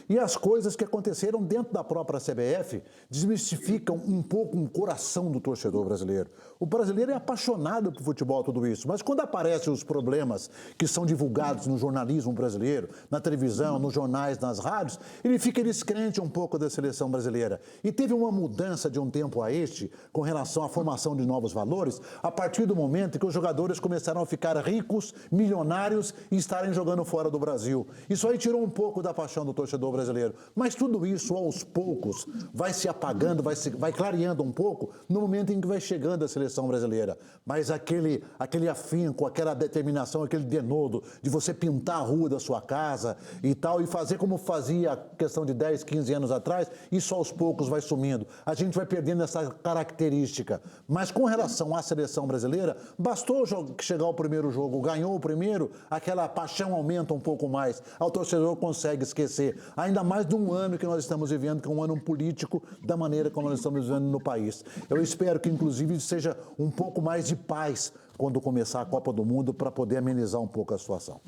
E as coisas que aconteceram dentro da própria CBF desmistificam um pouco o coração do torcedor brasileiro. O brasileiro é apaixonado por futebol, tudo isso, mas quando aparecem os problemas que são divulgados no jornalismo brasileiro, na televisão, nos jornais, nas rádios, ele fica descrente um pouco da seleção brasileira. E teve uma mudança de um tempo a este com relação à formação de novos valores a partir do momento em que os jogadores começaram a ficar ricos, milionários e estarem jogando fora do Brasil. Isso aí tirou um pouco da paixão do torcedor brasileiro. Mas tudo isso, aos poucos, vai se apagando, vai clareando um pouco no momento em que vai chegando a seleção brasileira. Mas aquele afinco, aquela determinação, aquele denodo de você pintar a rua da sua casa e tal, e fazer como fazia a questão de 10, 15 anos atrás, isso aos poucos vai sumindo. A gente vai perdendo essa característica. Mas com relação à seleção brasileira, bastou chegar ao primeiro jogo, ganhou o primeiro, aquela paixão aumenta um pouco mais. O torcedor consegue esquecer. Ainda mais de um ano que nós estamos vivendo, que é um ano político, da maneira como nós estamos vivendo no país. Eu espero que, inclusive, seja um pouco mais de paz quando começar a Copa do Mundo, para poder amenizar um pouco a situação.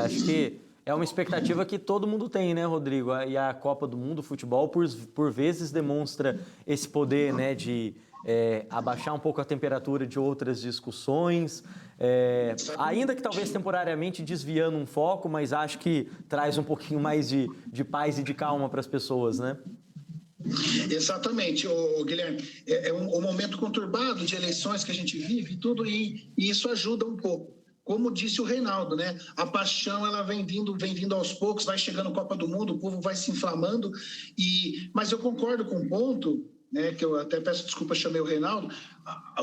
Acho que é uma expectativa que todo mundo tem, né, Rodrigo? E a Copa do Mundo, o futebol, por vezes demonstra esse poder, né, de abaixar um pouco a temperatura de outras discussões, ainda que talvez temporariamente desviando um foco, mas acho que traz um pouquinho mais de paz e de calma para as pessoas, né? Exatamente, Guilherme. É um momento conturbado de eleições que a gente vive e isso ajuda um pouco. Como disse o Reinaldo, né? A paixão ela vem vindo aos poucos, vai chegando a Copa do Mundo, o povo vai se inflamando. Mas eu concordo com um ponto, né? Que eu até peço desculpa, chamei o Reinaldo.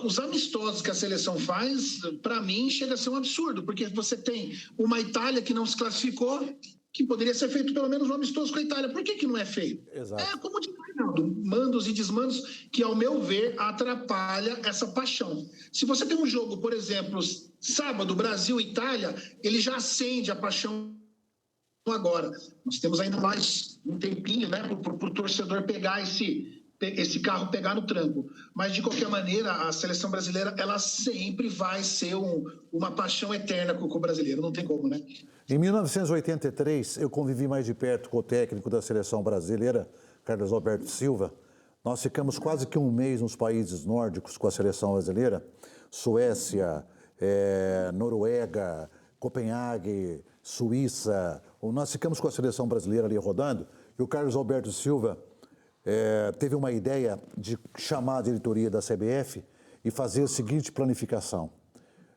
Os amistosos que a seleção faz, para mim, chega a ser um absurdo, porque você tem uma Itália que não se classificou, que poderia ser feito pelo menos um amistoso com a Itália. Por que não é feito? Exato. É como diz o Reinaldo, mandos e desmandos que, ao meu ver, atrapalha essa paixão. Se você tem um jogo, por exemplo, sábado, Brasil e Itália, ele já acende a paixão agora. Nós temos ainda mais um tempinho, né, para o torcedor pegar esse carro, pegar no tranco. Mas, de qualquer maneira, a seleção brasileira, ela sempre vai ser uma paixão eterna com o brasileiro. Não tem como, né? Em 1983, eu convivi mais de perto com o técnico da seleção brasileira, Carlos Alberto Silva. Nós ficamos quase que um mês nos países nórdicos com a seleção brasileira. Suécia, Noruega, Copenhague, Suíça. Nós ficamos com a seleção brasileira ali rodando. E o Carlos Alberto Silva teve uma ideia de chamar a diretoria da CBF e fazer a seguinte planificação.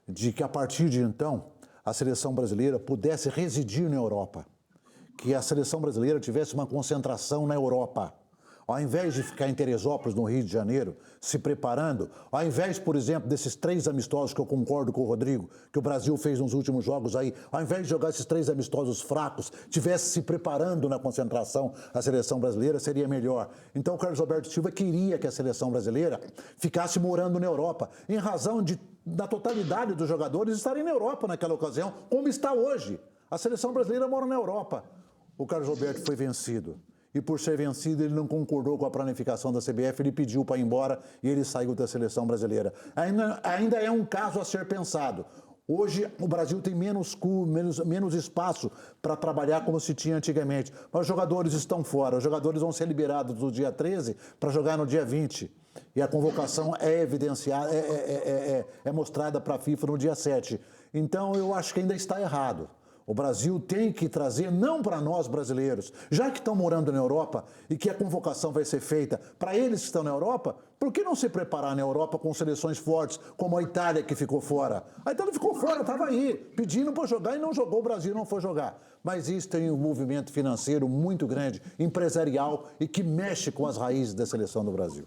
De que, a partir de então, a seleção brasileira pudesse residir na Europa, que a seleção brasileira tivesse uma concentração na Europa. Ao invés de ficar em Teresópolis, no Rio de Janeiro, se preparando, ao invés, por exemplo, desses 3 amistosos que eu concordo com o Rodrigo, que o Brasil fez nos últimos jogos aí, ao invés de jogar esses 3 amistosos fracos, tivesse se preparando na concentração, a seleção brasileira seria melhor. Então o Carlos Alberto Silva queria que a seleção brasileira ficasse morando na Europa, em razão da totalidade dos jogadores estarem na Europa naquela ocasião, como está hoje. A seleção brasileira mora na Europa. O Carlos Alberto foi vencido. E por ser vencido, ele não concordou com a planificação da CBF, ele pediu para ir embora e ele saiu da seleção brasileira. Ainda é um caso a ser pensado. Hoje, o Brasil tem menos espaço para trabalhar como se tinha antigamente. Mas os jogadores estão fora. Os jogadores vão ser liberados no dia 13 para jogar no dia 20. E a convocação é evidenciada, é mostrada para a FIFA no dia 7. Então, eu acho que ainda está errado. O Brasil tem que trazer, não para nós brasileiros, já que estão morando na Europa e que a convocação vai ser feita para eles que estão na Europa, por que não se preparar na Europa com seleções fortes, como a Itália que ficou fora? A Itália ficou fora, estava aí, pedindo para jogar e não jogou, o Brasil não foi jogar. Mas isso tem um movimento financeiro muito grande, empresarial e que mexe com as raízes da seleção do Brasil.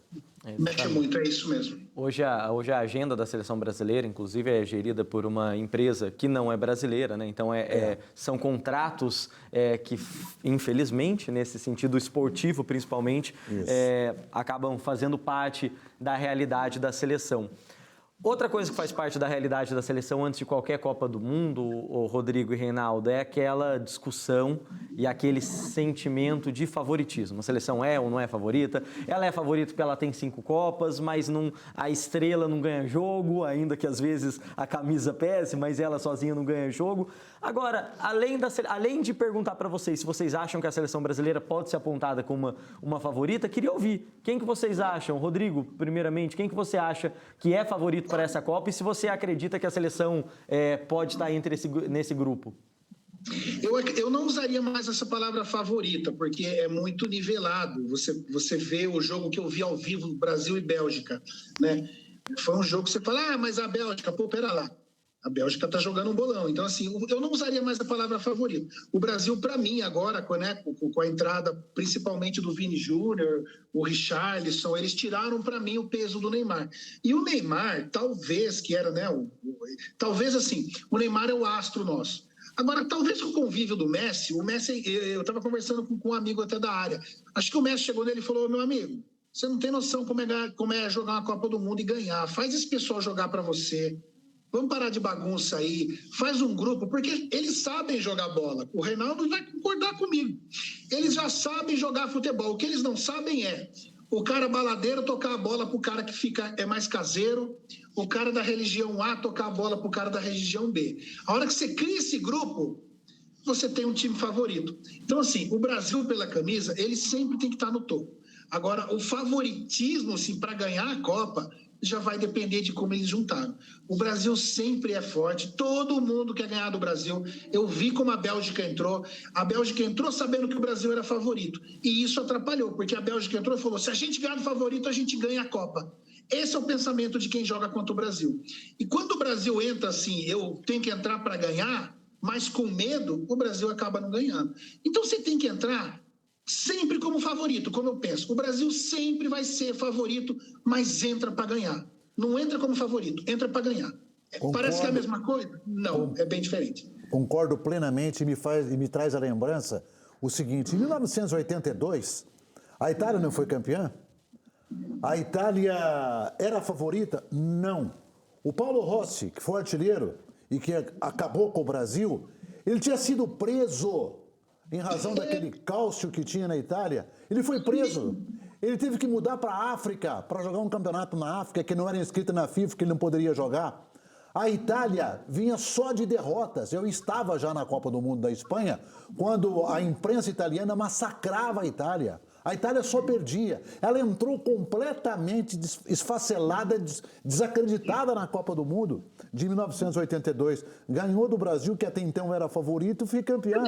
Mexe muito, é isso mesmo. Hoje a agenda da seleção brasileira, inclusive, é gerida por uma empresa que não é brasileira, né? Então, são contratos que, infelizmente, nesse sentido esportivo, principalmente, acabam fazendo parte da realidade da seleção. Outra coisa que faz parte da realidade da seleção antes de qualquer Copa do Mundo, o Rodrigo e Reinaldo, é aquela discussão e aquele sentimento de favoritismo. A seleção é ou não é favorita? Ela é favorita porque ela tem 5 Copas, mas a estrela não ganha jogo, ainda que às vezes a camisa pese, mas ela sozinha não ganha jogo. Agora, além de perguntar para vocês se vocês acham que a seleção brasileira pode ser apontada como uma favorita, queria ouvir. Quem que vocês acham? Rodrigo, primeiramente, quem que você acha que é favorito para essa Copa e se você acredita que a seleção pode estar nesse grupo? Eu não usaria mais essa palavra favorita, porque é muito nivelado. Você vê o jogo que eu vi ao vivo, Brasil e Bélgica, né? Foi um jogo que você fala, mas a Bélgica, pera lá. A Bélgica está jogando um bolão. Então, assim, eu não usaria mais a palavra favorito. O Brasil, para mim, agora, com a entrada principalmente do Vini Júnior, o Richarlison, eles tiraram, para mim, o peso do Neymar. E o Neymar, talvez, que era, né? Talvez, assim, o Neymar é o astro nosso. Agora, talvez com o convívio do Messi, eu estava conversando com um amigo até da área. Acho que o Messi chegou nele e falou, meu amigo, você não tem noção como é jogar uma Copa do Mundo e ganhar. Faz esse pessoal jogar para você. Vamos parar de bagunça aí, faz um grupo, porque eles sabem jogar bola. O Reinaldo vai concordar comigo. Eles já sabem jogar futebol. O que eles não sabem é o cara baladeiro tocar a bola para o cara que é mais caseiro, o cara da religião A tocar a bola para o cara da religião B. A hora que você cria esse grupo, você tem um time favorito. Então, assim, o Brasil pela camisa, ele sempre tem que estar no topo. Agora, o favoritismo, assim, para ganhar a Copa, já vai depender de como eles juntaram. O Brasil sempre é forte, todo mundo quer ganhar do Brasil. Eu vi como a Bélgica entrou sabendo que o Brasil era favorito. E isso atrapalhou, porque a Bélgica entrou e falou, se a gente ganhar do favorito, a gente ganha a Copa. Esse é o pensamento de quem joga contra o Brasil. E quando o Brasil entra assim, eu tenho que entrar para ganhar, mas com medo, o Brasil acaba não ganhando. Então você tem que entrar sempre como favorito, como eu penso. O Brasil sempre vai ser favorito, mas entra para ganhar. Não entra como favorito, entra para ganhar. Concordo. Parece que é a mesma coisa? Não, é bem diferente. Concordo plenamente e me traz a lembrança o seguinte, em 1982, a Itália não foi campeã? A Itália era a favorita? Não. O Paulo Rossi, que foi artilheiro e que acabou com o Brasil, ele tinha sido preso em razão daquele cálcio que tinha na Itália. Ele foi preso. Ele teve que mudar para a África para jogar um campeonato na África que não era inscrito na FIFA, que ele não poderia jogar. A Itália vinha só de derrotas. Eu estava já na Copa do Mundo da Espanha quando a imprensa italiana massacrava a Itália. A Itália só perdia. Ela entrou completamente esfacelada, desacreditada na Copa do Mundo de 1982. Ganhou do Brasil, que até então era favorito, e foi campeã.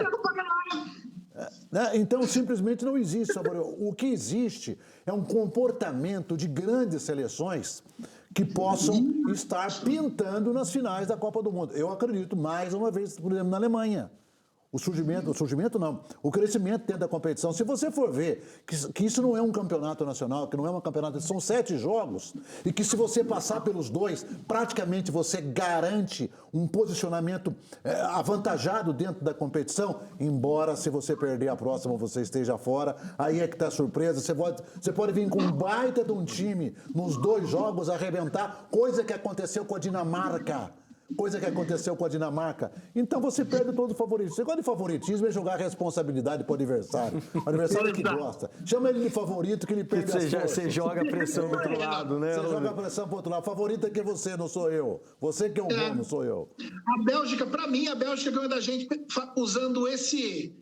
Então, simplesmente não existe, Saborio. O que existe é um comportamento de grandes seleções que possam estar pintando nas finais da Copa do Mundo. Eu acredito, mais uma vez, por exemplo, na Alemanha. O crescimento dentro da competição. Se você for ver que isso não é um campeonato nacional, que não é um campeonato, são 7 jogos, e que se você passar pelos 2, praticamente você garante um posicionamento avantajado dentro da competição, embora se você perder a próxima você esteja fora, aí é que está a surpresa. Você pode vir com um baita de um time nos 2 jogos, arrebentar, coisa que aconteceu com a Dinamarca. Então você perde todo o favoritismo. Você gosta de favoritismo é jogar responsabilidade para o adversário. O adversário que gosta. Chama ele de favorito que ele perde as forças. Você joga a pressão do outro lado, né? Você joga a pressão para o outro lado. Favorito é que você, não sou eu. Você que é um bom, não sou eu. A Bélgica, para mim, ganhou da gente usando esse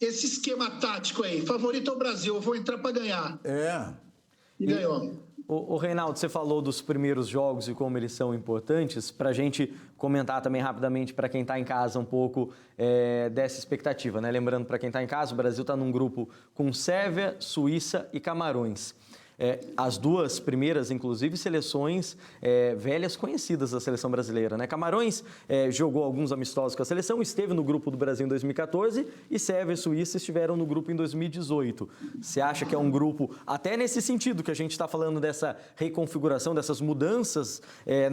esquema tático aí. Favorito é o Brasil, eu vou entrar para ganhar. E ganhou. O Reinaldo, você falou dos primeiros jogos e como eles são importantes, para a gente comentar também rapidamente para quem está em casa um pouco dessa expectativa, né? Lembrando, para quem está em casa, o Brasil está num grupo com Sérvia, Suíça e Camarões. As 2 primeiras, inclusive, seleções velhas conhecidas da seleção brasileira, né? Camarões jogou alguns amistosos com a seleção, esteve no grupo do Brasil em 2014 e Sérvia e Suíça estiveram no grupo em 2018. Você acha que é um grupo, até nesse sentido que a gente está falando dessa reconfiguração, dessas mudanças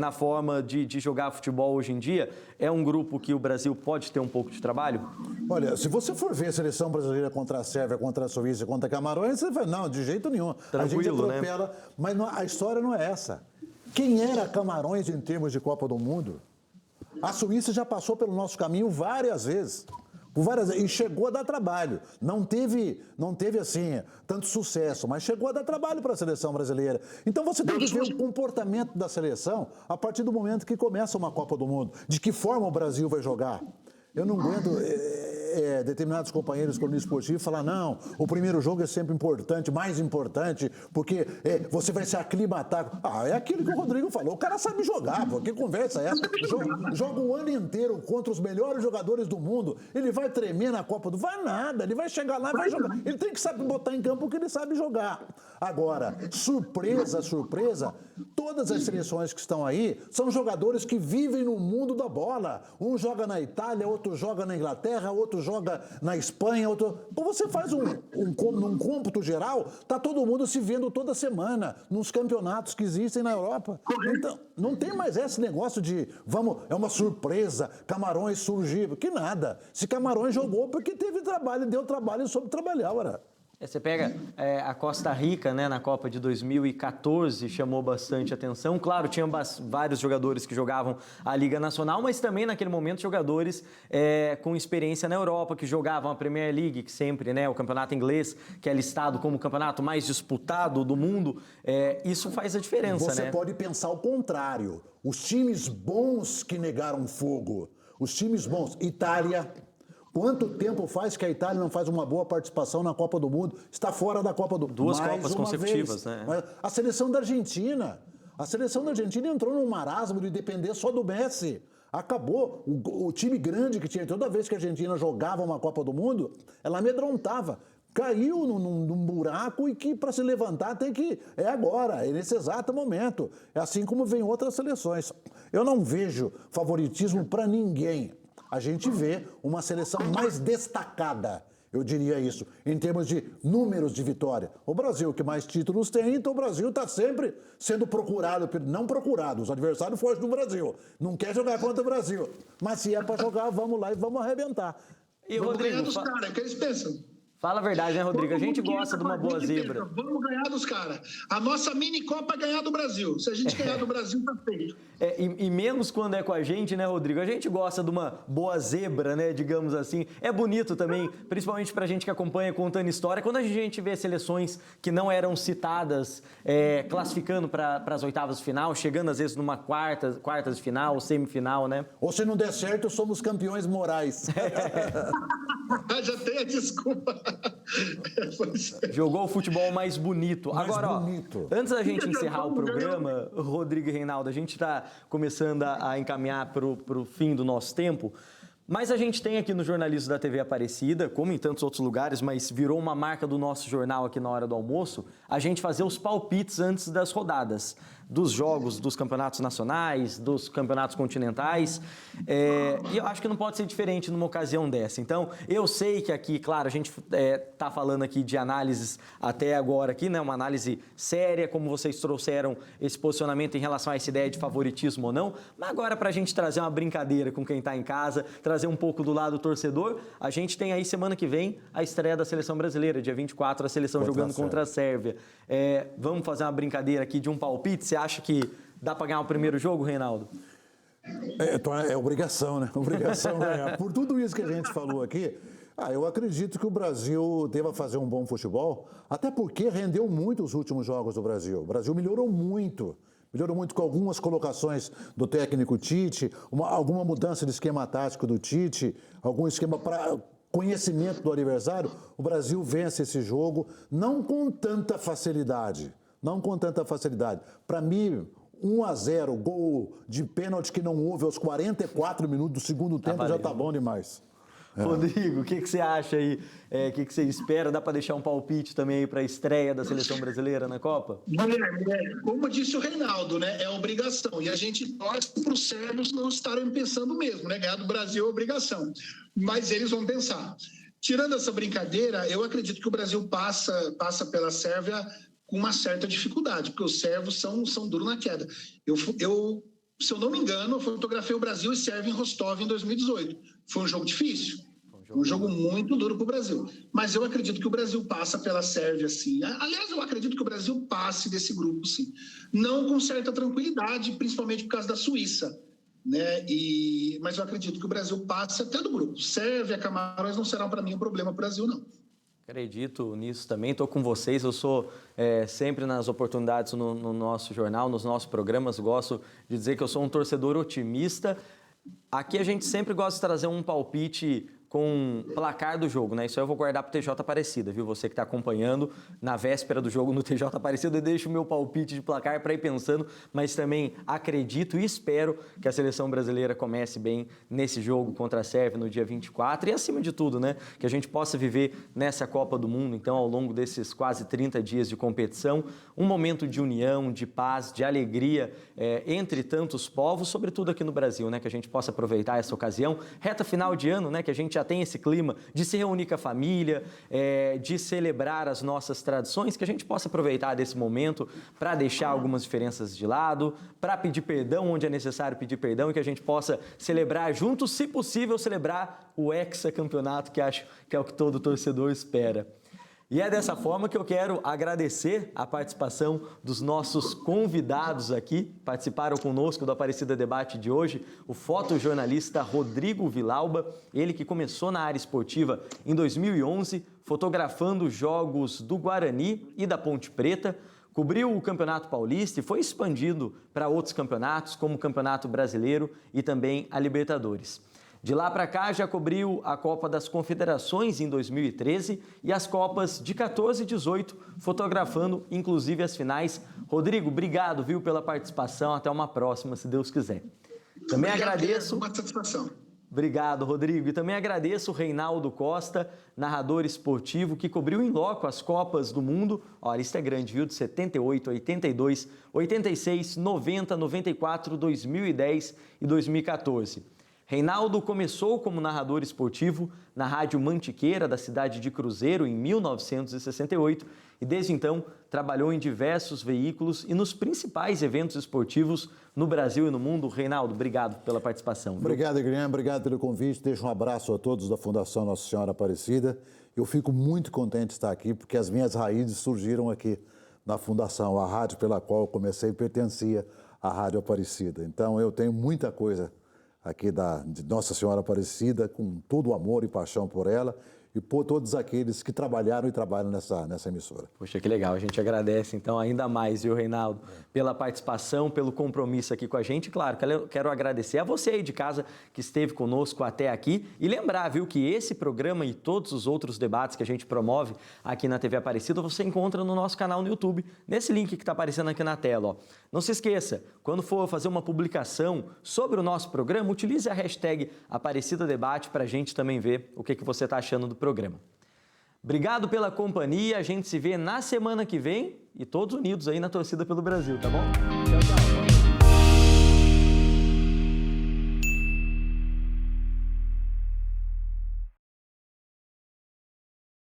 na forma de jogar futebol hoje em dia, é um grupo que o Brasil pode ter um pouco de trabalho? Olha, se você for ver a seleção brasileira contra a Sérvia, contra a Suíça, contra Camarões, você vai, não, de jeito nenhum. Tranquilo, a gente atropela, né? Mas a história não é essa. Quem era Camarões em termos de Copa do Mundo? A Suíça já passou pelo nosso caminho várias vezes. E chegou a dar trabalho. Não teve assim, tanto sucesso, mas chegou a dar trabalho para a seleção brasileira. Então você tem que ver o comportamento da seleção a partir do momento que começa uma Copa do Mundo. De que forma o Brasil vai jogar? Eu não aguento determinados companheiros cronistas esportivos falar, não, o primeiro jogo é sempre importante, mais importante, porque você vai se aclimatar. É aquilo que o Rodrigo falou, o cara sabe jogar, pô, que conversa é essa? Joga o ano inteiro contra os melhores jogadores do mundo, ele vai tremer na Copa do... Vai nada, ele vai chegar lá e vai jogar. Ele tem que saber botar em campo o que ele sabe jogar. Agora, surpresa, todas as seleções que estão aí são jogadores que vivem no mundo da bola. Um joga na Itália, outro joga na Inglaterra, outro joga na Espanha, outro... Então você faz num cômputo geral, tá todo mundo se vendo toda semana nos campeonatos que existem na Europa. Então, não tem mais esse negócio de, é uma surpresa, Camarões surgiu, que nada. Se Camarões jogou porque teve trabalho, deu trabalho e soube trabalhar, ora. Você pega a Costa Rica, né, na Copa de 2014, chamou bastante atenção. Claro, tinha vários jogadores que jogavam a Liga Nacional, mas também naquele momento jogadores com experiência na Europa, que jogavam a Premier League, que sempre, né, o campeonato inglês, que é listado como o campeonato mais disputado do mundo. Isso faz a diferença, né? Você pode pensar o contrário. Os times bons que negaram fogo, os times bons, Itália... Quanto tempo faz que a Itália não faz uma boa participação na Copa do Mundo? Está fora da Copa do Mundo. 2 Copas consecutivas, né? A seleção da Argentina. A seleção da Argentina entrou num marasmo de depender só do Messi. Acabou. O time grande que tinha, toda vez que a Argentina jogava uma Copa do Mundo, ela amedrontava. Caiu num buraco e que para se levantar tem que... É agora, é nesse exato momento. É assim como vem outras seleções. Eu não vejo favoritismo para ninguém. A gente vê uma seleção mais destacada, eu diria isso, em termos de números de vitória. O Brasil, que mais títulos tem, então o Brasil está sempre sendo procurado, não procurado, os adversários fortes do Brasil. Não quer jogar contra o Brasil. Mas se é para jogar, vamos lá e vamos arrebentar. E vamos Rodrigo, ganhar dos caras, o que eles pensam? Fala a verdade, né, Rodrigo? A gente gosta de uma boa zebra. Vamos ganhar dos caras. A nossa mini Copa é ganhar do Brasil. Se a gente ganhar do Brasil, tá feito. E menos quando é com a gente, né, Rodrigo? A gente gosta de uma boa zebra, né, digamos assim. É bonito também, principalmente pra gente que acompanha contando história, quando a gente vê seleções que não eram citadas, classificando para as oitavas de final, chegando às vezes numa quartas de final, semifinal, né? Ou se não der certo, somos campeões morais. Já tem a desculpa. Jogou o futebol mais bonito. Agora, bonito. Ó, antes da gente encerrar o programa, Rodrigo e Reinaldo, a gente está começando a encaminhar para o fim do nosso tempo, mas a gente tem aqui no jornalismo da TV Aparecida, como em tantos outros lugares, mas virou uma marca do nosso jornal aqui na hora do almoço, a gente fazer os palpites antes das rodadas, dos jogos, dos campeonatos nacionais, dos campeonatos continentais, e eu acho que não pode ser diferente numa ocasião dessa. Então, eu sei que aqui, claro, a gente está falando aqui de análises até agora aqui, né, uma análise séria, como vocês trouxeram esse posicionamento em relação a essa ideia de favoritismo ou não, mas agora para a gente trazer uma brincadeira com quem está em casa, trazer um pouco do lado torcedor, a gente tem aí semana que vem a estreia da Seleção Brasileira, dia 24, a seleção jogando contra a Sérvia. Vamos fazer uma brincadeira aqui de um palpite? Você acha que dá para ganhar o primeiro jogo, Reinaldo? É obrigação, né? Obrigação ganhar. Por tudo isso que a gente falou aqui, eu acredito que o Brasil deva fazer um bom futebol, até porque rendeu muito os últimos jogos do Brasil. O Brasil melhorou muito com algumas colocações do técnico Tite, alguma mudança de esquema tático do Tite, algum esquema para conhecimento do adversário. O Brasil vence esse jogo, não com tanta facilidade. Para mim, 1-0, gol de pênalti que não houve aos 44 minutos do segundo tempo, já tá bom demais. Rodrigo, o que você acha aí? O que você espera? Dá para deixar um palpite também aí para a estreia da Seleção Brasileira na Copa? Como disse o Reinaldo, né? É obrigação. E a gente torce para os sérvios não estarem pensando mesmo, né? Ganhar do Brasil é obrigação. Mas eles vão pensar. Tirando essa brincadeira, eu acredito que o Brasil passa pela Sérvia com uma certa dificuldade, porque os sérvios são duros na queda. Se eu não me engano, eu fotografei o Brasil e Sérvia em Rostov em 2018. Foi um jogo difícil, um jogo muito duro para o Brasil. Mas eu acredito que o Brasil passa pela Sérvia, sim. Aliás, eu acredito que o Brasil passe desse grupo, sim. Não com certa tranquilidade, principalmente por causa da Suíça, né? Mas eu acredito que o Brasil passe até do grupo. Sérvia, Camarões não serão para mim um problema para o Brasil, não. Acredito nisso também, estou com vocês, eu sou sempre nas oportunidades no nosso jornal, nos nossos programas, gosto de dizer que eu sou um torcedor otimista. Aqui a gente sempre gosta de trazer um palpite com placar do jogo, né? Isso aí eu vou guardar para o TJ Aparecida, viu? Você que está acompanhando na véspera do jogo no TJ Aparecida, eu deixo o meu palpite de placar para ir pensando, mas também acredito e espero que a seleção brasileira comece bem nesse jogo contra a Sérvia no dia 24 e, acima de tudo, né? Que a gente possa viver nessa Copa do Mundo, então, ao longo desses quase 30 dias de competição, um momento de união, de paz, de alegria entre tantos povos, sobretudo aqui no Brasil, né? Que a gente possa aproveitar essa ocasião, reta final de ano, né? Que a gente já tem esse clima de se reunir com a família, de celebrar as nossas tradições, que a gente possa aproveitar desse momento para deixar algumas diferenças de lado, para pedir perdão onde é necessário pedir perdão e que a gente possa celebrar juntos, se possível, celebrar o hexacampeonato, que acho que é o que todo torcedor espera. E é dessa forma que eu quero agradecer a participação dos nossos convidados aqui. Participaram conosco do Aparecida Debate de hoje, o fotojornalista Rodrigo Vilauba, ele que começou na área esportiva em 2011, fotografando jogos do Guarani e da Ponte Preta, cobriu o Campeonato Paulista e foi expandindo para outros campeonatos, como o Campeonato Brasileiro e também a Libertadores. De lá para cá, já cobriu a Copa das Confederações em 2013 e as Copas de 14 e 18, fotografando inclusive as finais. Rodrigo, obrigado, viu, pela participação. Até uma próxima, se Deus quiser. Também agradeço. Uma satisfação. Obrigado, Rodrigo. E também agradeço o Reinaldo Costa, narrador esportivo, que cobriu em loco as Copas do Mundo. Ó, a lista é grande, viu? De 78, 82, 86, 90, 94, 2010 e 2014. Reinaldo começou como narrador esportivo na Rádio Mantiqueira, da cidade de Cruzeiro, em 1968, e desde então trabalhou em diversos veículos e nos principais eventos esportivos no Brasil e no mundo. Reinaldo, obrigado pela participação. Obrigado, Guilherme, obrigado pelo convite. Deixo um abraço a todos da Fundação Nossa Senhora Aparecida. Eu fico muito contente de estar aqui, porque as minhas raízes surgiram aqui na Fundação. A rádio pela qual eu comecei pertencia à Rádio Aparecida. Então, eu tenho muita coisa aqui de Nossa Senhora Aparecida, com todo o amor e paixão por ela e por todos aqueles que trabalharam e trabalham nessa emissora. Poxa, que legal. A gente agradece, então, ainda mais, viu, Reinaldo, pela participação, pelo compromisso aqui com a gente. Claro, quero agradecer a você aí de casa que esteve conosco até aqui e lembrar, viu, que esse programa e todos os outros debates que a gente promove aqui na TV Aparecida, você encontra no nosso canal no YouTube, nesse link que está aparecendo aqui na tela, ó. Não se esqueça, quando for fazer uma publicação sobre o nosso programa, utilize a hashtag Aparecida Debate para a gente também ver o que você está achando do programa. Obrigado pela companhia, a gente se vê na semana que vem e todos unidos aí na torcida pelo Brasil, tá bom? Tchau, tchau.